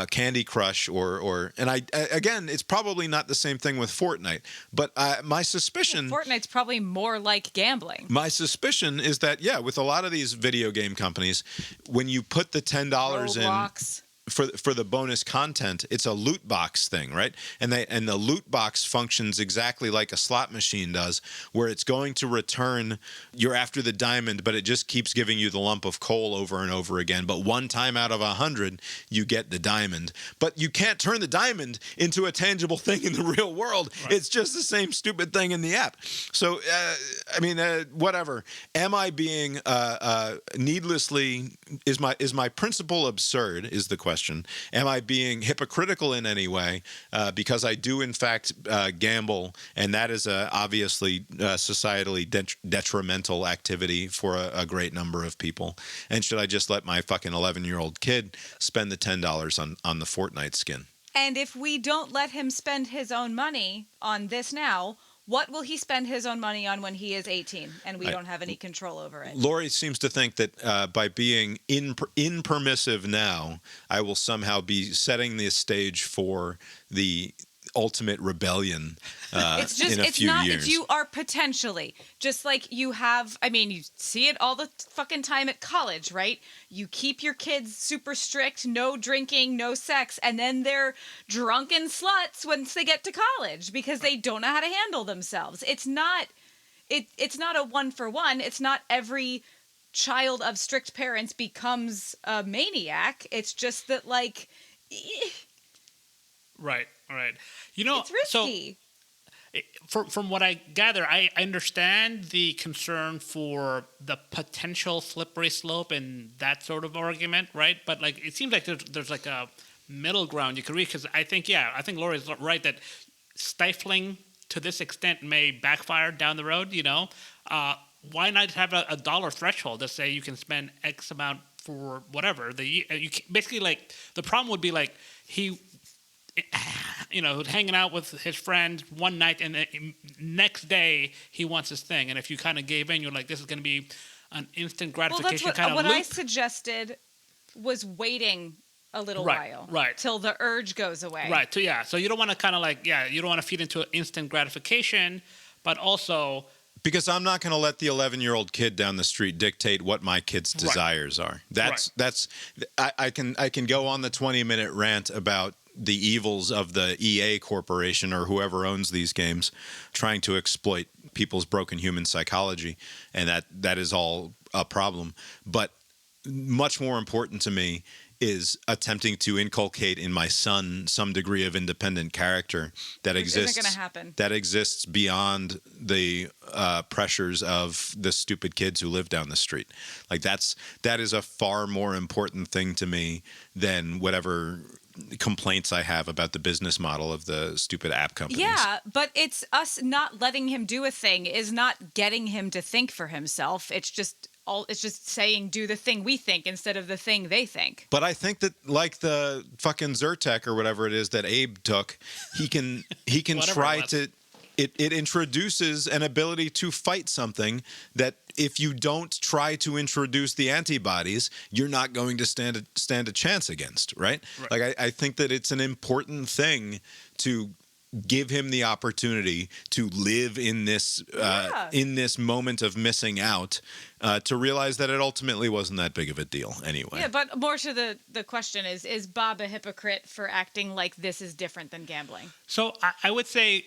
Candy Crush and again, it's probably not the same thing with Fortnite, but my suspicion... Fortnite's probably more like gambling. My suspicion is that, with a lot of these video game companies, when you put the $10 Roblox. for the bonus content, it's a loot box thing, right? And the loot box functions exactly like a slot machine does, where it's going to return, you're after the diamond, but it just keeps giving you the lump of coal over and over again. But one time out of 100, you get the diamond. But you can't turn the diamond into a tangible thing in the real world. Right. It's just the same stupid thing in the app. So, whatever. Am I being needlessly, is my principle absurd, is the question. Am I being hypocritical in any way? Because I do, in fact, gamble, and that is obviously societally detrimental activity for a great number of people. And should I just let my fucking 11-year-old kid spend the $10 on the Fortnite skin? And if we don't let him spend his own money on this now, what will he spend his own money on when he is 18 and we don't have any control over it? Lori seems to think that by being impermissive now, I will somehow be setting the stage for the ultimate rebellion in a few years. You are potentially, just like you have, you see it all the fucking time at college, right? You keep your kids super strict, no drinking, no sex, and then they're drunken sluts once they get to college because they don't know how to handle themselves. It's not a 1-for-1. It's not every child of strict parents becomes a maniac. It's just that, like... Right. It's risky. So, from what I gather, I understand the concern for the potential slippery slope and that sort of argument, right? But like, it seems like there's like a middle ground you could reach, because I think Lori's right that stifling to this extent may backfire down the road. Why not have a dollar threshold to say you can spend X amount for whatever basically, like, the problem would be like he. Hanging out with his friends one night, and the next day he wants his thing. And if you kind of gave in, you're like, this is going to be an instant gratification kind of loop. What I suggested was waiting a little while, right, till the urge goes away. Right. So you don't want to you don't want to feed into instant gratification, but also. Because I'm not going to let the 11-year-old kid down the street dictate what my kid's desires are. I can go on the 20-minute rant about the evils of the EA Corporation or whoever owns these games trying to exploit people's broken human psychology, and that is all a problem. But much more important to me is attempting to inculcate in my son some degree of independent character that exists. Isn't going to happen. That exists beyond the pressures of the stupid kids who live down the street. Like that is a far more important thing to me than whatever complaints I have about the business model of the stupid app companies. Yeah, but it's us not letting him do a thing is not getting him to think for himself. It's just saying do the thing we think instead of the thing they think. But I think that, like the fucking Zyrtec or whatever it is that Abe took, he can try to. It introduces an ability to fight something that if you don't try to introduce the antibodies, you're not going to stand a chance against, right? Like I think that it's an important thing to give him the opportunity to live in this moment of missing out, to realize that it ultimately wasn't that big of a deal anyway. Yeah, but more to the question is Bob a hypocrite for acting like this is different than gambling? So I would say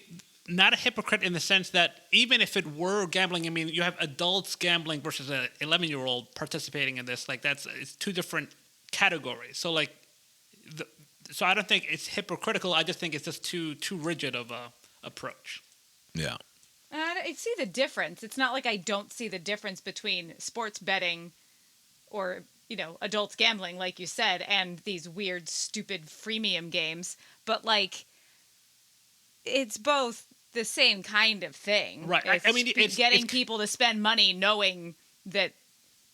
not a hypocrite in the sense that even if it were gambling, you have adults gambling versus an 11-year-old participating in this. Like it's two different categories. So like, so I don't think it's hypocritical. I just think it's just too rigid of a approach. Yeah. I see the difference. It's not like I don't see the difference between sports betting or, adults gambling, like you said, and these weird, stupid freemium games. But like, it's both the same kind of thing. Right. It's getting people to spend money knowing that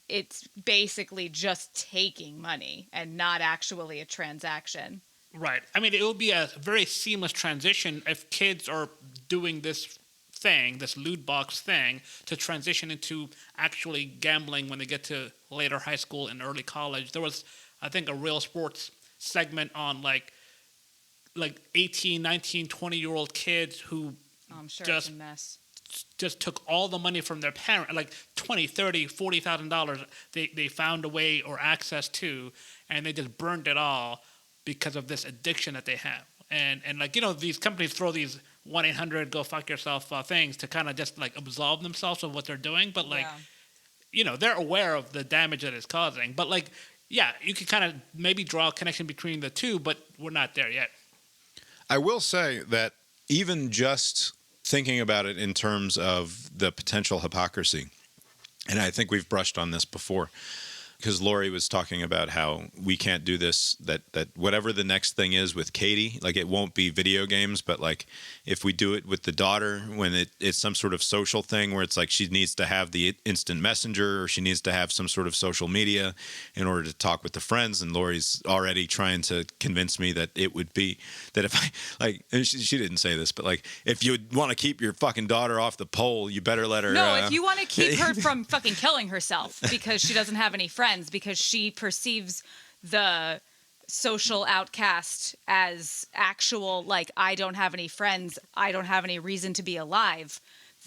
it's basically just taking money and not actually a transaction. Right. It will be a very seamless transition if kids are doing this thing, this loot box thing, to transition into actually gambling when they get to later high school and early college. There was, I think, a Real Sports segment on like 18, 19, 20-year-old kids who I'm sure it's a mess. Just took all the money from their parent, like $20,000, $30,000, $40,000 they found a way or access to, and they just burned it all because of this addiction that they have. And like, these companies throw these 1-800 go fuck yourself things to kind of just like absolve themselves of what they're doing. But like, they're aware of the damage that it's causing. But like, yeah, you can kind of maybe draw a connection between the two, but we're not there yet. I will say that even just thinking about it in terms of the potential hypocrisy, and I think we've brushed on this before, because Lori was talking about how we can't do this, that whatever the next thing is with Katie, like it won't be video games, but like if we do it with the daughter, when it's some sort of social thing where it's like she needs to have the instant messenger or she needs to have some sort of social media in order to talk with the friends. And Lori's already trying to convince me that it would be that if I like, and she didn't say this, but like if you want to keep your fucking daughter off the pole, you better let her. No, if you want to keep her from fucking killing herself because she doesn't have any friends, because she perceives the social outcast as actual, like, I don't have any friends, I don't have any reason to be alive.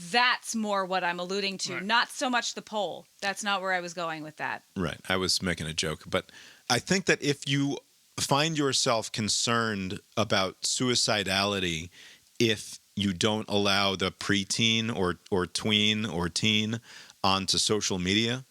That's more what I'm alluding to, right. Not so much the poll. That's not where I was going with that. Right. I was making a joke. But I think that if you find yourself concerned about suicidality, if you don't allow the preteen or tween or teen onto social media,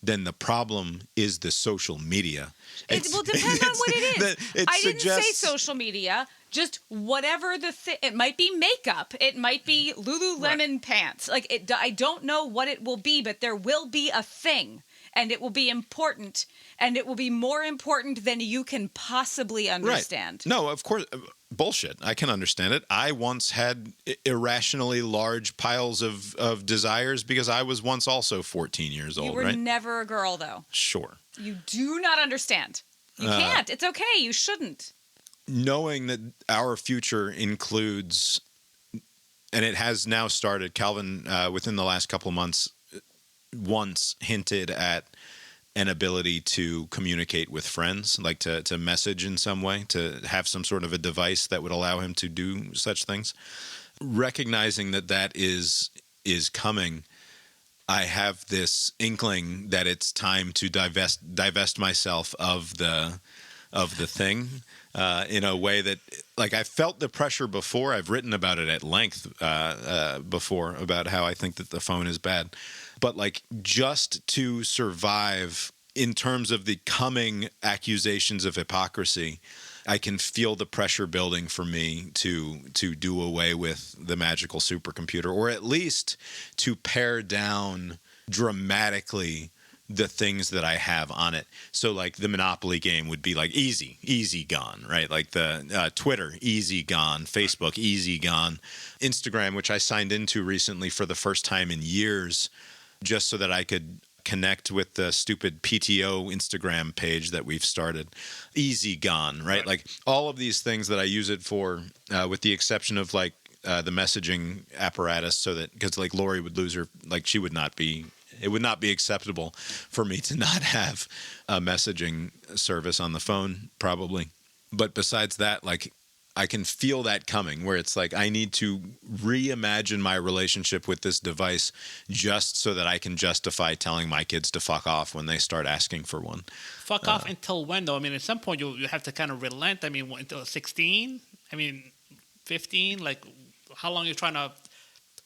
then the problem is the social media. It will depend on what it is. I didn't say social media. Just whatever it might be makeup. It might be Lululemon pants. Like I don't know what it will be, but there will be a thing, and it will be important, and it will be more important than you can possibly understand. Right. No, of course. Bullshit. I can understand it. I once had irrationally large piles of desires because I was once also 14 years old, You were never a girl, though. Sure. You do not understand. You can't. It's okay. You shouldn't. Knowing that our future includes, and it has now started, Calvin, within the last couple of months, once hinted at an ability to communicate with friends, like to message in some way, to have some sort of a device that would allow him to do such things. Recognizing that is coming, I have this inkling that it's time to divest myself of the thing in a way that, like, I felt the pressure before. I've written about it at length before about how I think that the phone is bad. But like just to survive in terms of the coming accusations of hypocrisy, I can feel the pressure building for me to do away with the magical supercomputer, or at least to pare down dramatically the things that I have on it. So like the Monopoly game would be like easy gone, right? Like the Twitter, easy gone. Facebook, easy gone. Instagram, which I signed into recently for the first time in years, just so that I could connect with the stupid PTO Instagram page that we've started. Easy gone, right? Like all of these things that I use it for, with the exception of like the messaging apparatus, so that, because like Lori would lose her, like she would not be, it would not be acceptable for me to not have a messaging service on the phone, probably. But besides that, like I can feel that coming, where it's like I need to reimagine my relationship with this device just so that I can justify telling my kids to fuck off when they start asking for one. Fuck off until when, though? I mean, at some point you have to kind of relent. I mean, until 16? I mean, 15? Like, how long are you trying to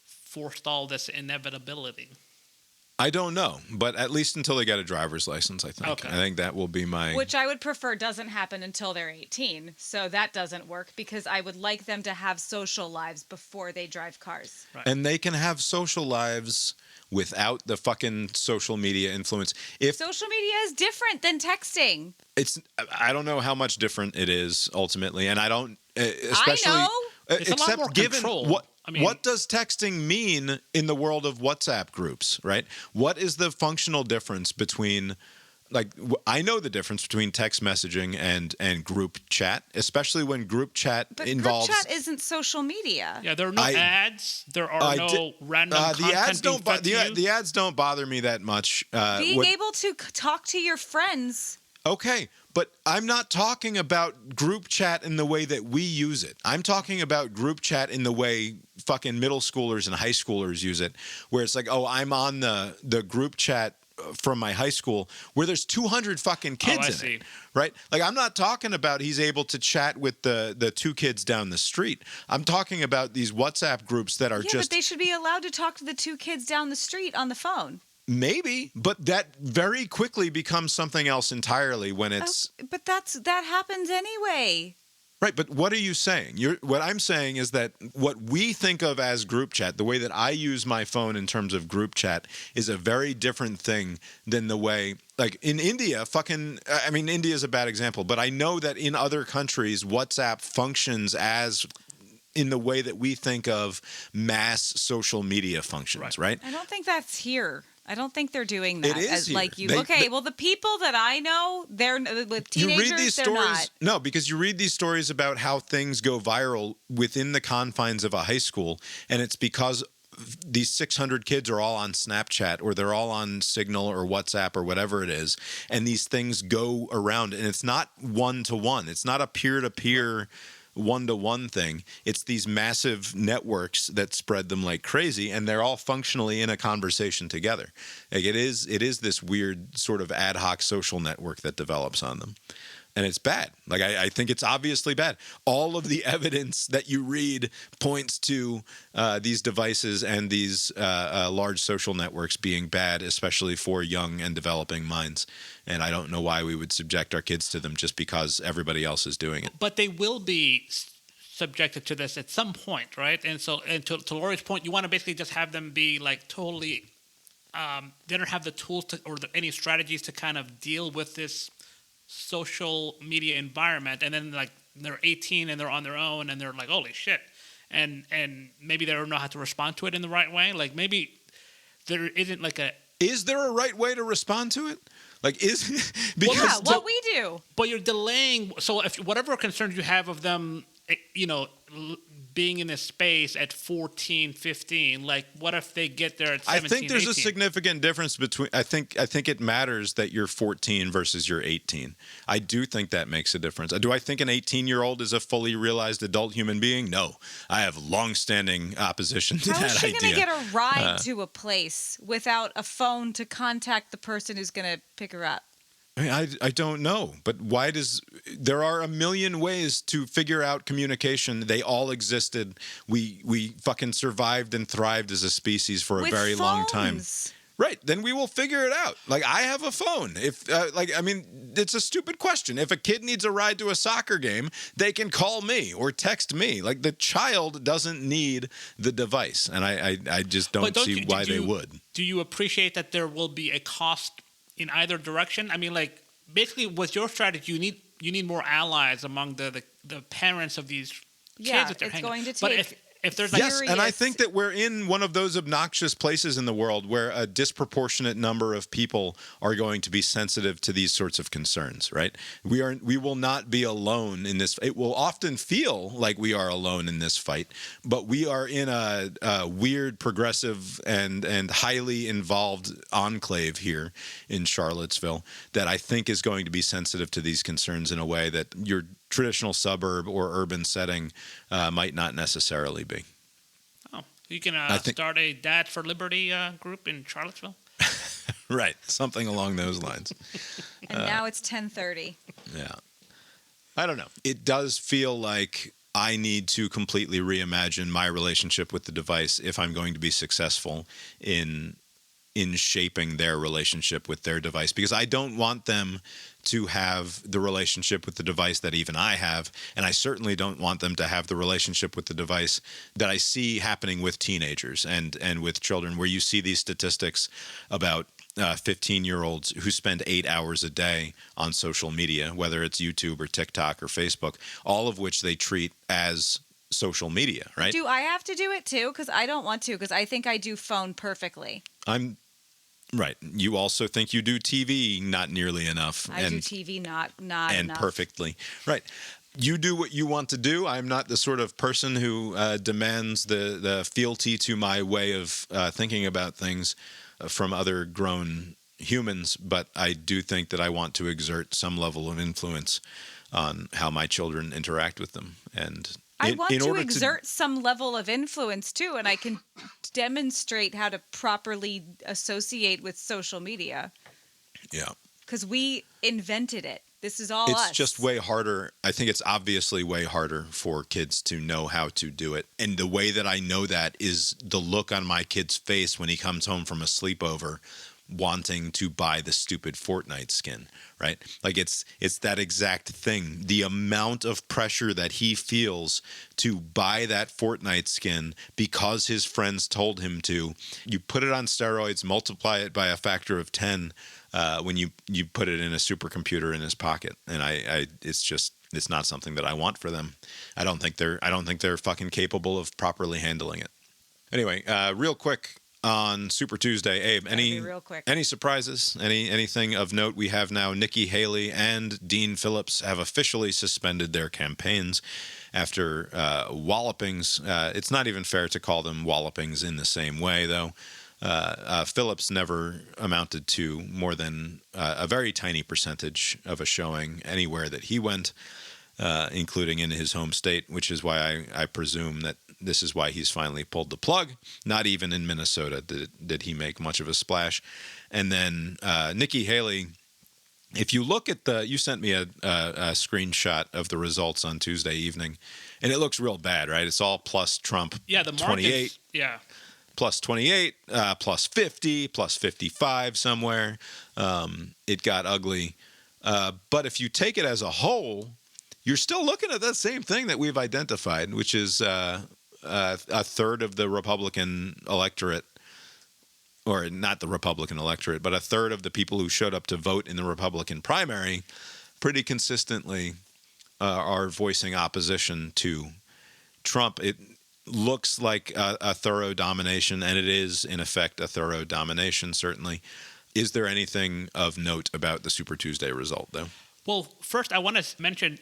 forestall this inevitability? I don't know, but at least until they get a driver's license, I think. Okay. I think that will be my... Which I would prefer doesn't happen until they're 18, so that doesn't work, because I would like them to have social lives before they drive cars. Right. And they can have social lives without the fucking social media influence. If social media is different than texting. I don't know how much different it is, ultimately, and I don't... Especially, I know! It's a lot more given control. What does texting mean in the world of WhatsApp groups, right? What is the functional difference between, like, I know the difference between text messaging and group chat, especially when group chat involves... But group chat isn't social media. Yeah, there are no ads. There are no random content being fed to you. The ads don't bother me that much. Being able to talk to your friends... Okay, but I'm not talking about group chat in the way that we use it. I'm talking about group chat in the way fucking middle schoolers and high schoolers use it, where it's like, oh, I'm on the group chat from my high school where there's 200 fucking kids in it, right? Like, I'm not talking about he's able to chat with the two kids down the street. I'm talking about these WhatsApp groups that are just... but they should be allowed to talk to the two kids down the street on the phone. Maybe, but that very quickly becomes something else entirely when it's... But that happens anyway. Right, but what are you saying? What I'm saying is that what we think of as group chat, the way that I use my phone in terms of group chat, is a very different thing than the way, like in India, India is a bad example, but I know that in other countries, WhatsApp functions as in the way that we think of mass social media functions, right? I don't think that's here. I don't think they're doing that. It is here. Like well, the people that I know, they're with teenagers. You read these stories, no, because you read these stories about how things go viral within the confines of a high school, and it's because these 600 kids are all on Snapchat or they're all on Signal or WhatsApp or whatever it is, and these things go around, and it's not one-to-one. It's not a peer-to-peer one-to-one thing. It's these massive networks that spread them like crazy, and they're all functionally in a conversation together. Like it is this weird sort of ad hoc social network that develops on them. And it's bad. Like, I think it's obviously bad. All of the evidence that you read points to these devices and these large social networks being bad, especially for young and developing minds. And I don't know why we would subject our kids to them just because everybody else is doing it. But they will be subjected to this at some point, right? And so, and to Lori's point, you want to basically just have them be like totally, they don't have the tools or any strategies to kind of deal with this social media environment, and then like they're 18 and they're on their own and they're like, holy shit, and maybe they don't know how to respond to it in the right way. Like maybe there isn't like is there a right way to respond to it? Like what we do. But you're delaying. So if whatever concerns you have of them, being in this space at 14, 15, like what if they get there at 17, I think there's 18? a significant difference between, I think it matters that you're 14 versus you're 18. I do think that makes a difference. Do I think an 18-year-old is a fully realized adult human being? No. I have longstanding opposition to that idea. How is she going to get a ride to a place without a phone to contact the person who's going to pick her up? I don't know, but there are a million ways to figure out communication. They all existed. We fucking survived and thrived as a species for a very long time. Right. Then we will figure it out. Like, I have a phone. It's a stupid question. If a kid needs a ride to a soccer game, they can call me or text me. Like, the child doesn't need the device. And I just don't see why they would. Do you appreciate that there will be a cost in either direction? I mean, like, basically, with your strategy, you need more allies among the parents of these kids that they're hanging. Going to take. But if there's yes, and I think that we're in one of those obnoxious places in the world where a disproportionate number of people are going to be sensitive to these sorts of concerns, right? We will not be alone in this. It will often feel like we are alone in this fight, but we are in a weird, progressive, and highly involved enclave here in Charlottesville that I think is going to be sensitive to these concerns in a way that your traditional suburb or urban setting might not necessarily be. Oh, you can start a Dad for Liberty group in Charlottesville? Right, something along those lines. And now it's 10:30. Yeah. I don't know. It does feel like I need to completely reimagine my relationship with the device if I'm going to be successful in shaping their relationship with their device, because I don't want them to have the relationship with the device that even I have, and I certainly don't want them to have the relationship with the device that I see happening with teenagers and with children, where you see these statistics about 15-year-olds who spend 8 hours a day on social media, whether it's YouTube or TikTok or Facebook, all of which they treat as social media, right? Do I have to do it too? Because I don't want to, because I think I do phone perfectly. Right. You also think you do TV not nearly enough. I do TV not and enough. Perfectly. Right. You do what you want to do. I'm not the sort of person who demands the fealty to my way of thinking about things from other grown humans, but I do think that I want to exert some level of influence on how my children interact with them. And I want to exert some level of influence too, and I can demonstrate how to properly associate with social media. Yeah. Because we invented it. This is all us. It's just way harder. I think it's obviously way harder for kids to know how to do it. And the way that I know that is the look on my kid's face when he comes home from a sleepover wanting to buy the stupid Fortnite skin, right? Like it's that exact thing. The amount of pressure that he feels to buy that Fortnite skin because his friends told him to. You put it on steroids, multiply it by a factor of 10 when you put it in a supercomputer in his pocket. And it's not something that I want for them. I don't think they're fucking capable of properly handling it. Anyway, real quick, on Super Tuesday, Abe, any surprises? Anything of note? We have now Nikki Haley and Dean Phillips have officially suspended their campaigns after wallopings. It's not even fair to call them wallopings in the same way, though. Phillips never amounted to more than a very tiny percentage of a showing anywhere that he went, including in his home state, which is why I presume that this is why he's finally pulled the plug. Not even in Minnesota did he make much of a splash. And then Nikki Haley, if you look at you sent me a screenshot of the results on Tuesday evening, and it looks real bad, right? It's all plus Trump. Yeah, the markets, 28. Yeah. Plus 28, plus 50, plus 55 somewhere. It got ugly. But if you take it as a whole, you're still looking at that same thing that we've identified, which is a third of the Republican electorate, or not the Republican electorate, but a third of the people who showed up to vote in the Republican primary pretty consistently are voicing opposition to Trump. It looks like a thorough domination, and it is, in effect, a thorough domination, certainly. Is there anything of note about the Super Tuesday result, though? Well, first, I want to mention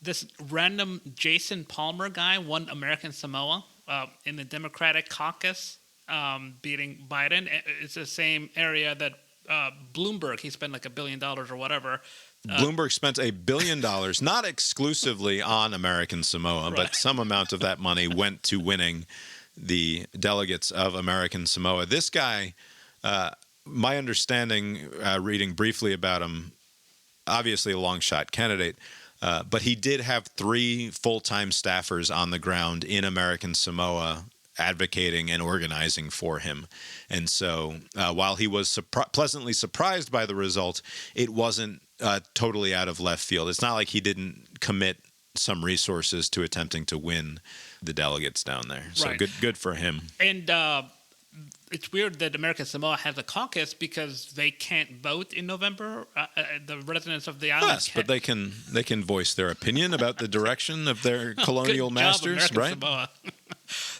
this random Jason Palmer guy won American Samoa in the Democratic caucus, beating Biden. It's the same area that Bloomberg, he spent like $1 billion or whatever. Bloomberg spent $1 billion, not exclusively on American Samoa, right, but some amount of that money went to winning the delegates of American Samoa. This guy, my understanding, reading briefly about him, obviously a long shot candidate, but he did have 3 full-time staffers on the ground in American Samoa advocating and organizing for him. And so while he was pleasantly surprised by the result, it wasn't totally out of left field. It's not like he didn't commit some resources to attempting to win the delegates down there. So right, good for him. And it's weird that American Samoa has a caucus because they can't vote in November. The residents of the island. Yes, but they can voice their opinion about the direction of their colonial masters, job, right? Samoa.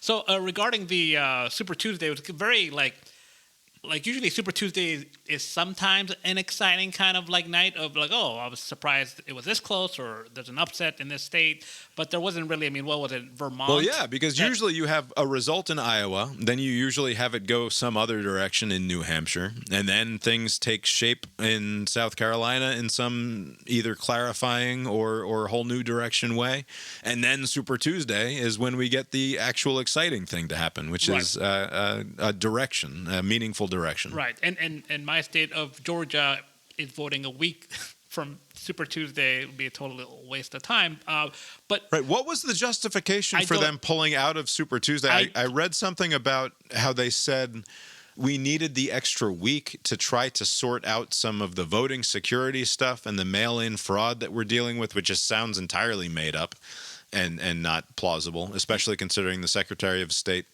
So regarding the Super Tuesday, it was very like usually Super Tuesday is sometimes an exciting kind of like night of like, oh, I was surprised it was this close, or there's an upset in this state, but there wasn't really. I mean, what was it, Vermont? Well, yeah, because usually you have a result in Iowa, then you usually have it go some other direction in New Hampshire, and then things take shape in South Carolina in some either clarifying or whole new direction way, and then Super Tuesday is when we get the actual exciting thing to happen, which right, is a direction, a meaningful direction. Right, and my state of Georgia is voting a week from Super Tuesday. It would be a total waste of time. But right, what was the justification for them pulling out of Super Tuesday? I read something about how they said we needed the extra week to try to sort out some of the voting security stuff and the mail-in fraud that we're dealing with, which just sounds entirely made up and not plausible, especially considering the Secretary of State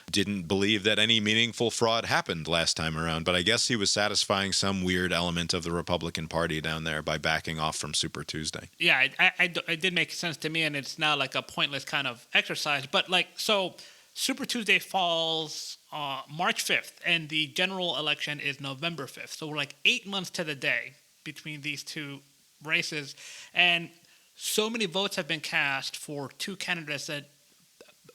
didn't believe that any meaningful fraud happened last time around. But I guess he was satisfying some weird element of the Republican Party down there by backing off from Super Tuesday. Yeah, it did make sense to me, and it's now like a pointless kind of exercise. But like, so Super Tuesday falls March 5th, and the general election is November 5th. So we're like 8 months to the day between these two races. And so many votes have been cast for 2 candidates that,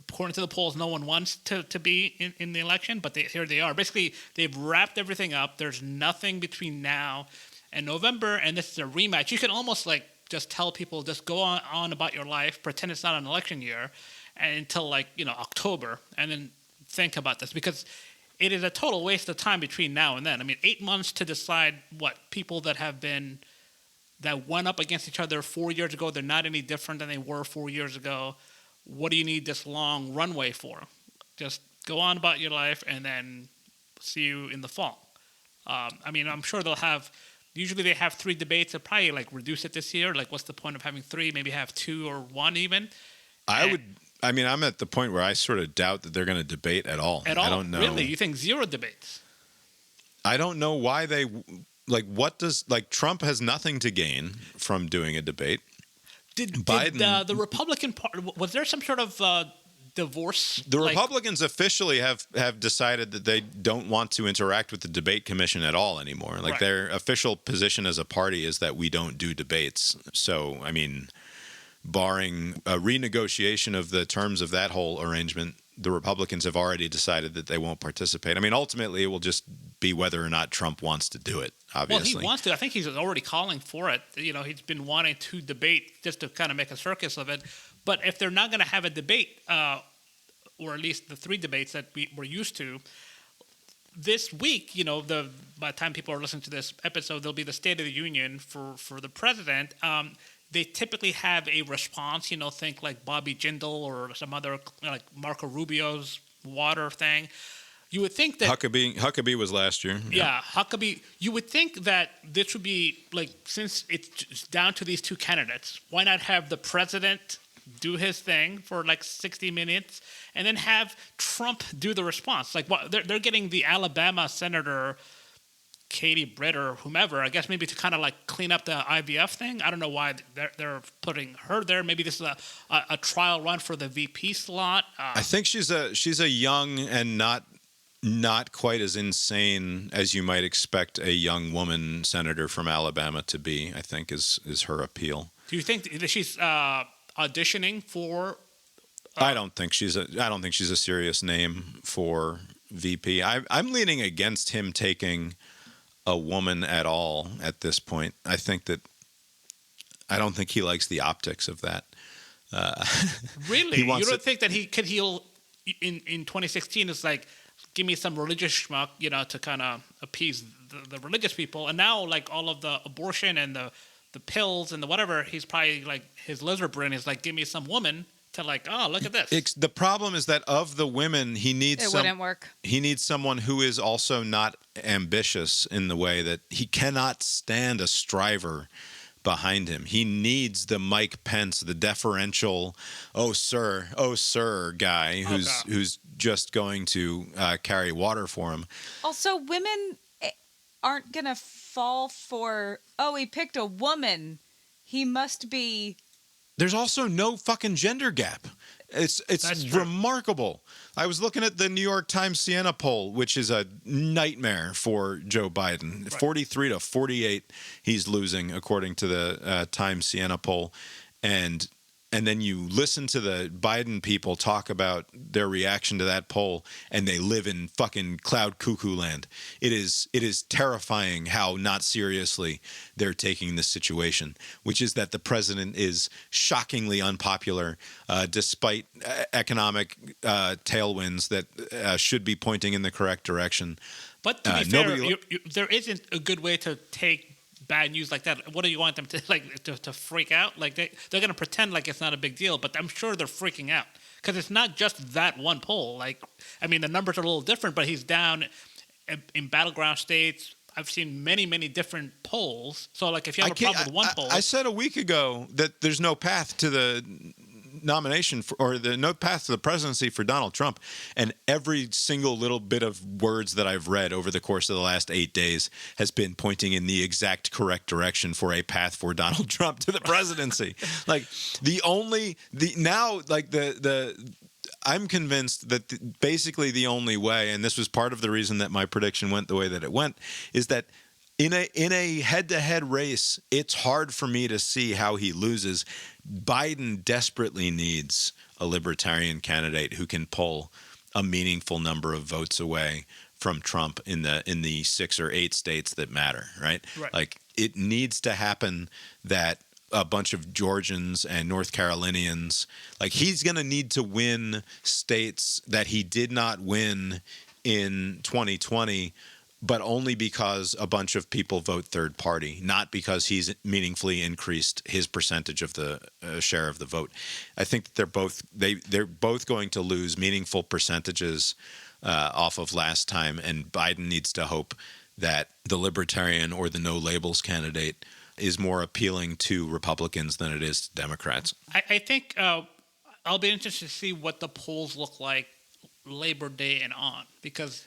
according to the polls, no one wants to be in the election, but here they are. Basically, they've wrapped everything up. There's nothing between now and November, and this is a rematch. You can almost like just tell people, just go on about your life, pretend it's not an election year, and until October, and then think about this, because it is a total waste of time between now and then. I mean, 8 months to decide what people that went up against each other 4 years ago, they're not any different than they were 4 years ago. What do you need this long runway for? Just go on about your life and then see you in the fall. I mean, I'm sure usually they have 3 debates. They'll probably reduce it this year. What's the point of having 3? Maybe have 2 or 1 even. I'm at the point where I sort of doubt that they're going to debate at all. I don't know. Really? You think 0 debates? I don't know why they Trump has nothing to gain from doing a debate. Did the Republican Party, was there some sort of divorce? The Republicans officially have decided that they don't want to interact with the debate commission at all anymore. Right. Their official position as a party is that we don't do debates. So, I mean, barring a renegotiation of the terms of that whole arrangement, the Republicans have already decided that they won't participate. I mean, ultimately, it will just be whether or not Trump wants to do it, obviously. Well, he wants to. I think he's already calling for it. He's been wanting to debate just to kind of make a circus of it. But if they're not going to have a debate, or at least the 3 debates that we're used to, this week, by the time people are listening to this episode, there'll be the State of the Union for the president. They typically have a response, think like Bobby Jindal or some other, like Marco Rubio's water thing. You would think that Huckabee was last year. Yeah, Huckabee. You would think that this would be since it's down to these 2 candidates, why not have the president do his thing for 60 minutes and then have Trump do the response? They're getting the Alabama senator Katie Britt or whomever, I guess maybe to kind of clean up the IVF thing. I don't know why they're putting her there. Maybe this is a trial run for the VP slot. I think she's a young and not quite as insane as you might expect a young woman senator from Alabama to be. I think is her appeal. Do you think that she's auditioning for? I don't think she's a serious name for VP. I'm leaning against him taking a woman at all at this point. I don't think he likes the optics of that. Really? You don't think that he'll in 2016 is give me some religious schmuck, to kind of appease the religious people, and now all of the abortion and the pills and the whatever, he's probably his lizard brain is give me some woman to oh, look at this. The problem is that of the women, wouldn't work. He needs someone who is also not ambitious in the way that he cannot stand a striver behind him. He needs the Mike Pence, the deferential, oh sir guy who's just going to carry water for him. Also, women aren't going to fall for, he picked a woman. He must be... There's also no fucking gender gap. It's remarkable. I was looking at the New York Times Siena poll, which is a nightmare for Joe Biden. Right. 43 to 48, he's losing, according to the Times Siena poll. And then you listen to the Biden people talk about their reaction to that poll, and they live in fucking cloud cuckoo land. It is terrifying how not seriously they're taking this situation, which is that the president is shockingly unpopular, despite economic tailwinds that should be pointing in the correct direction. But to be fair, there isn't a good way to take bad news like that. What do you want them to to freak out? They're going to pretend like it's not a big deal, but I'm sure they're freaking out because it's not just that one poll. The numbers are a little different, but he's down in battleground states. I've seen many, many different polls. So if you have a problem with one poll, I said a week ago that there's no path to the nomination no path to the presidency for Donald Trump, and every single little bit of words that I've read over the course of the last 8 days has been pointing in the exact correct direction for a path for Donald Trump to the presidency. I'm convinced that basically the only way, and this was part of the reason that my prediction went the way that it went, is that in a head-to-head race, it's hard for me to see how he loses. Biden desperately needs a libertarian candidate who can pull a meaningful number of votes away from Trump in the 6 or 8 states that matter, right? Right. It needs to happen that a bunch of Georgians and North Carolinians. Like, he's going to need to win states that he did not win in 2020, but only because a bunch of people vote third party, not because he's meaningfully increased his percentage of the share of the vote. I think that they're both going to lose meaningful percentages off of last time, and Biden needs to hope that the Libertarian or the no labels candidate is more appealing to Republicans than it is to Democrats. I think I'll be interested to see what the polls look like Labor Day and on, because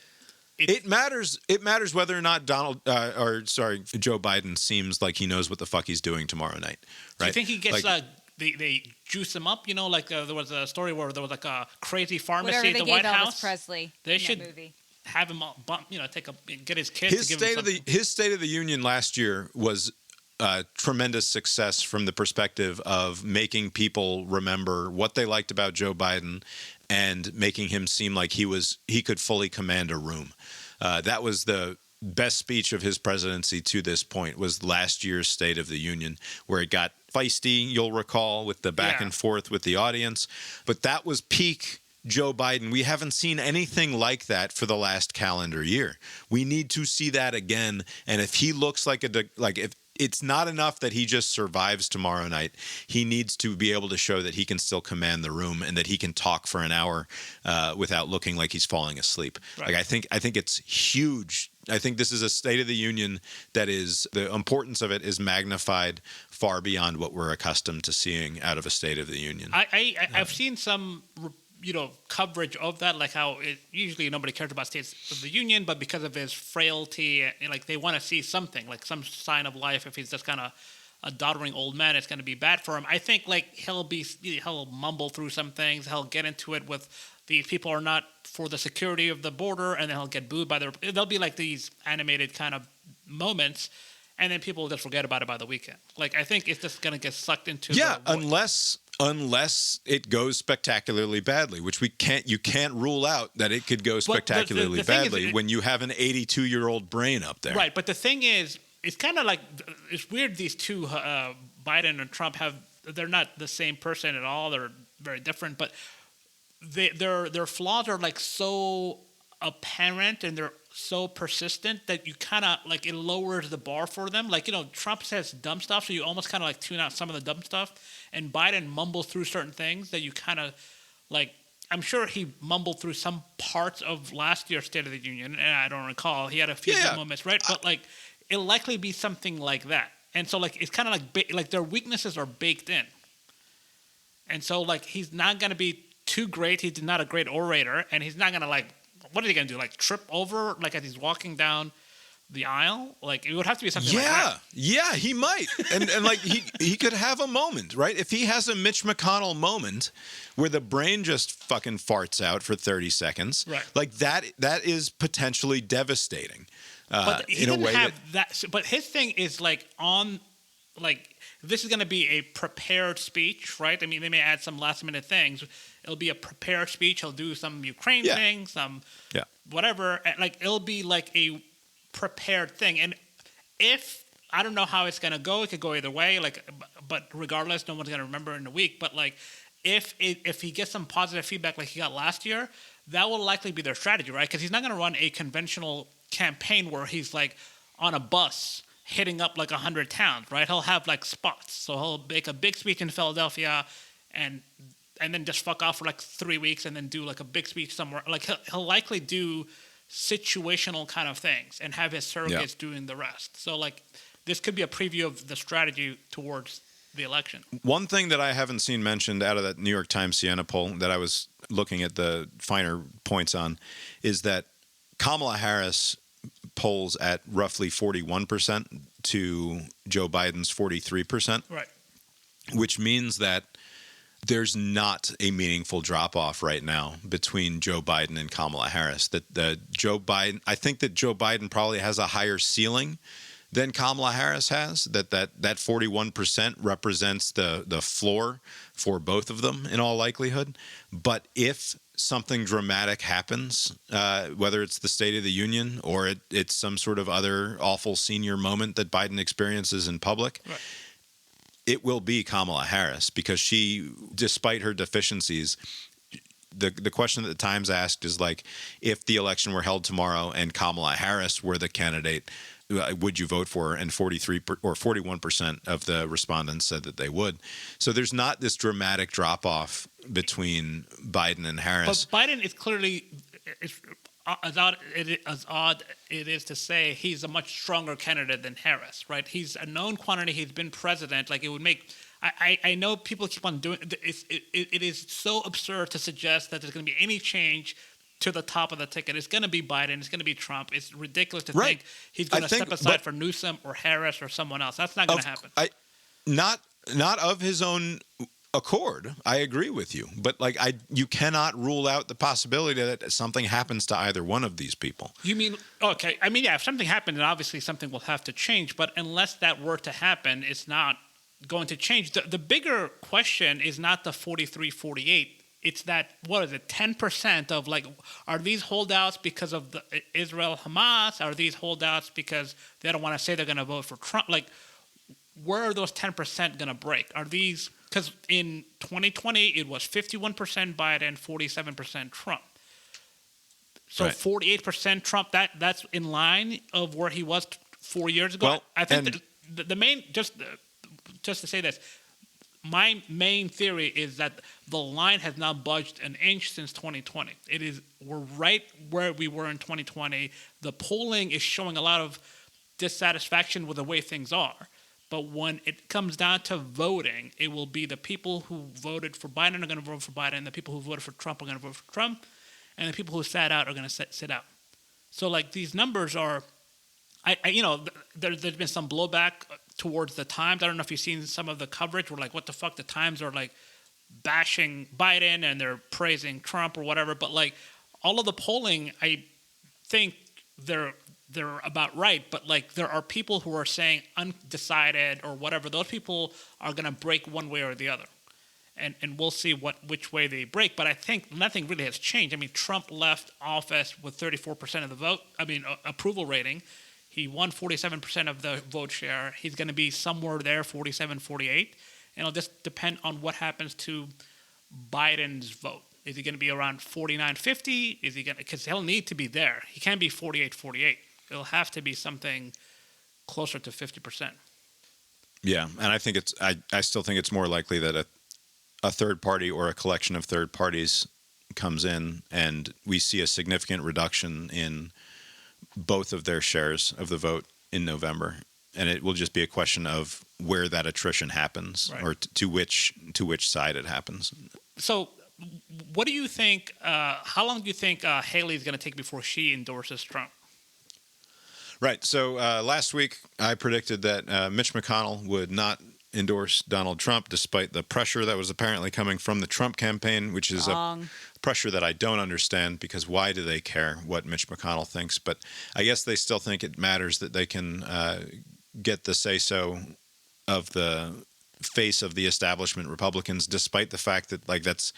it matters. It matters whether or not Joe Biden seems like he knows what the fuck he's doing tomorrow night. Right? Do you think he gets they juice him up? You know, like there was a story where there was like a crazy pharmacy at the White House. Elvis Presley they should movie. Have him get his kids. His State of the Union last year was tremendous success from the perspective of making people remember what they liked about Joe Biden and making him seem like he could fully command a room. That was the best speech of his presidency to this point, was last year's State of the Union, where it got feisty, you'll recall, with the back and forth with the audience. But that was peak Joe Biden. We haven't seen anything like that for the last calendar year. We need to see that again. And if he looks if it's not enough that he just survives tomorrow night, he needs to be able to show that he can still command the room and that he can talk for an hour without looking like he's falling asleep. Right. Like, I think it's huge. I think this is a State of the Union that is, the importance of it is magnified far beyond what we're accustomed to seeing out of a State of the Union. I've seen some coverage of that, like how usually nobody cares about States of the Union, but because of his frailty, like they want to see something, like some sign of life. If he's just kind of a doddering old man, it's going to be bad for him. I think like he'll mumble through some things. He'll get into it with these people are not for the security of the border, and then he'll get booed by there'll be like these animated kind of moments, and then people will just forget about it by the weekend. Like, I think it's just going to get sucked into unless it goes spectacularly badly, which you can't rule out that it could go spectacularly badly when you have an 82-year-old brain up there. Right, but the thing is, it's kind of like, it's weird these two, Biden and Trump, they're not the same person at all. They're very different, but their flaws are like so apparent and they're so persistent that you kind of like, it lowers the bar for them. Like, Trump says dumb stuff, so you almost kind of like tune out some of the dumb stuff. And Biden mumbles through certain things that you kind of like. I'm sure he mumbled through some parts of last year's State of the Union, and I don't recall. He had a few good moments, right? But like, it'll likely be something like that. And so like, it's kind of like their weaknesses are baked in. And so like, he's not going to be too great. He's not a great orator, and he's not going to like. What are they going to do? Like trip over like as he's walking down the aisle? Like, it would have to be something like that. Yeah, he might. And like he could have a moment, right? If he has a Mitch McConnell moment where the brain just fucking farts out for 30 seconds, right? Like that is potentially devastating. But he didn't have that. But his thing is like this is going to be a prepared speech, right? I mean, they may add some last minute things. It'll be a prepared speech. He'll do some Ukraine thing, some whatever. Like, it'll be like a prepared thing. And if I don't know how it's going to go, it could go either way. Like, but regardless, no one's going to remember in a week. But like, if he gets some positive feedback like he got last year, that will likely be their strategy, right? Because he's not going to run a conventional campaign where he's like on a bus hitting up like 100 towns, right? He'll have like spots. So he'll make a big speech in Philadelphia and then just fuck off for like 3 weeks and then do like a big speech somewhere. Like, he'll likely do situational kind of things and have his surrogates doing the rest. So like, this could be a preview of the strategy towards the election. One thing that I haven't seen mentioned out of that New York Times Siena poll that I was looking at the finer points on is that Kamala Harris polls at roughly 41% to Joe Biden's 43%. Right. Which means that there's not a meaningful drop-off right now between Joe Biden and Kamala Harris. I think that Joe Biden probably has a higher ceiling than Kamala Harris has. That 41% represents the floor for both of them in all likelihood. But if something dramatic happens, whether it's the State of the Union or it's some sort of other awful senior moment that Biden experiences in public, right, it will be Kamala Harris, because she, despite her deficiencies, the question that the Times asked is like, if the election were held tomorrow and Kamala Harris were the candidate, would you vote for her? And 41% of the respondents said that they would. So there's not this dramatic drop off between Biden and Harris. But Biden is clearly, as odd it is to say, he's a much stronger candidate than Harris, right? He's a known quantity. He's been president. Like, it would make. I know people keep on doing it is so absurd to suggest that there's going to be any change to the top of the ticket. It's going to be Biden. It's going to be Trump. It's ridiculous to think he's going to step aside for Newsom or Harris or someone else. That's not going to happen. Not of his own accord. I agree with you, but you cannot rule out the possibility that something happens to either one of these people. You mean, okay? I mean, yeah. If something happened, then obviously something will have to change. But unless that were to happen, it's not going to change. The bigger question is not the 43-48. It's that, what is it, 10% of, like, are these holdouts because of the Israel-Hamas? Are these holdouts because they don't want to say they're going to vote for Trump? Like, where are those 10% going to break? Are these, because in 2020, it was 51% Biden, 47% Trump. So right. 48% Trump, that's in line of where he was 4 years ago. Well, I think the main, just to say this, my main theory is that the line has not budged an inch since 2020. We're right where we were in 2020. The polling is showing a lot of dissatisfaction with the way things are. But when it comes down to voting, it will be the people who voted for Biden are going to vote for Biden, the people who voted for Trump are going to vote for Trump, and the people who sat out are going to sit out. So, like, these numbers are, there's been some blowback towards the Times. I don't know if you've seen some of the coverage where, like, what the fuck, the Times are, like, bashing Biden and they're praising Trump or whatever. But, like, all of the polling, I think they're about right. But, like, there are people who are saying undecided or whatever. Those people are going to break one way or the other. And we'll see which way they break. But I think nothing really has changed. I mean, Trump left office with 34% of the vote. Approval rating. He won 47% of the vote share. He's going to be somewhere there, 47, 48. And it'll just depend on what happens to Biden's vote. Is he going to be around 49, 50? Is he going to, because he'll need to be there. He can't be 48, 48. It'll have to be something closer to 50%. Yeah, and I think I still think it's more likely that a third party or a collection of third parties comes in and we see a significant reduction in both of their shares of the vote in November, and it will just be a question of where that attrition happens, right, or to which side it happens. So, what do you think? How long do you think Haley is going to take before she endorses Trump? Right. So last week I predicted that Mitch McConnell would not endorse Donald Trump, despite the pressure that was apparently coming from the Trump campaign, which is a pressure that I don't understand, because why do they care what Mitch McConnell thinks? But I guess they still think it matters that they can get the say-so of the face of the establishment Republicans, despite the fact that, like, that's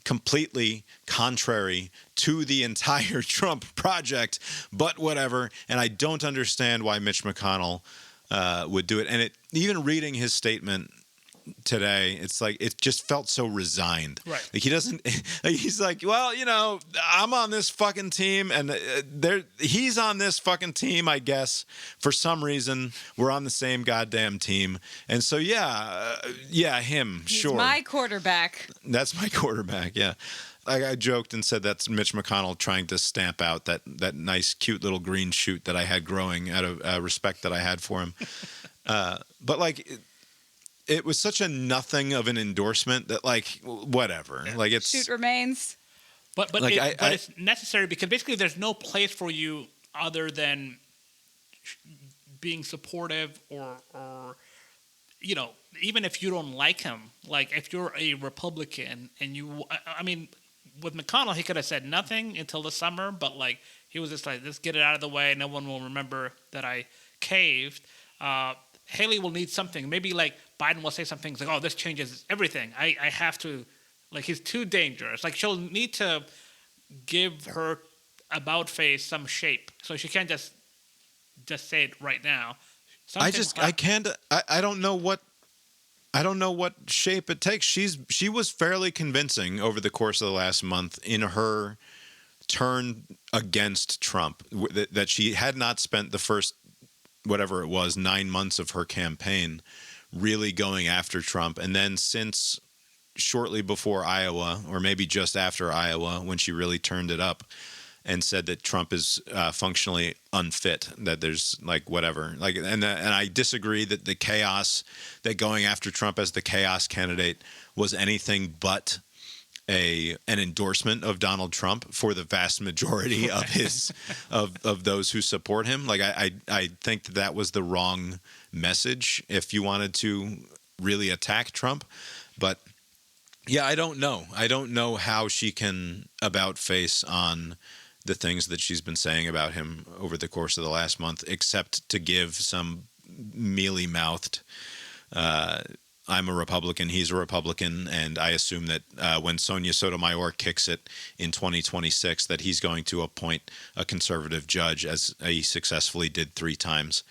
completely contrary to the entire Trump project, but whatever. And I don't understand why Mitch McConnell would do it. And even reading his statement today, it's like it just felt so resigned. Right. Like he doesn't. Like he's like, well, I'm on this fucking team, and he's on this fucking team. I guess for some reason we're on the same goddamn team, and so yeah, him. He's sure, my quarterback. That's my quarterback. Yeah. I joked and said that's Mitch McConnell trying to stamp out that nice, cute little green shoot that I had growing out of respect that I had for him. But like, it was such a nothing of an endorsement that, like, whatever. Like, it's shoot remains. But like, it's necessary because basically there's no place for you other than being supportive or even if you don't like him, like if you're a Republican and with McConnell, he could have said nothing until the summer, but like he was just like, let's get it out of the way. No one will remember that I caved. Haley will need something. Maybe like Biden will say something like, oh, this changes everything. I have to, like, he's too dangerous. Like, she'll need to give her about face some shape. So she can't just say it right now. I don't know what don't know what shape it takes. She was fairly convincing over the course of the last month in her turn against Trump, that she had not spent the first, whatever it was, 9 months of her campaign really going after Trump. And then since shortly before Iowa, or maybe just after Iowa, when she really turned it up and said that Trump is functionally unfit, that there's like whatever, like, and I disagree that the chaos, that going after Trump as the chaos candidate was anything but an endorsement of Donald Trump for the vast majority of his of those who support him. Like I think that was the wrong message if you wanted to really attack Trump. But yeah, I don't know how she can about face on the things that she's been saying about him over the course of the last month, except to give some mealy-mouthed, I'm a Republican, he's a Republican, and I assume that when Sonia Sotomayor kicks it in 2026, that he's going to appoint a conservative judge, as he successfully did 3 times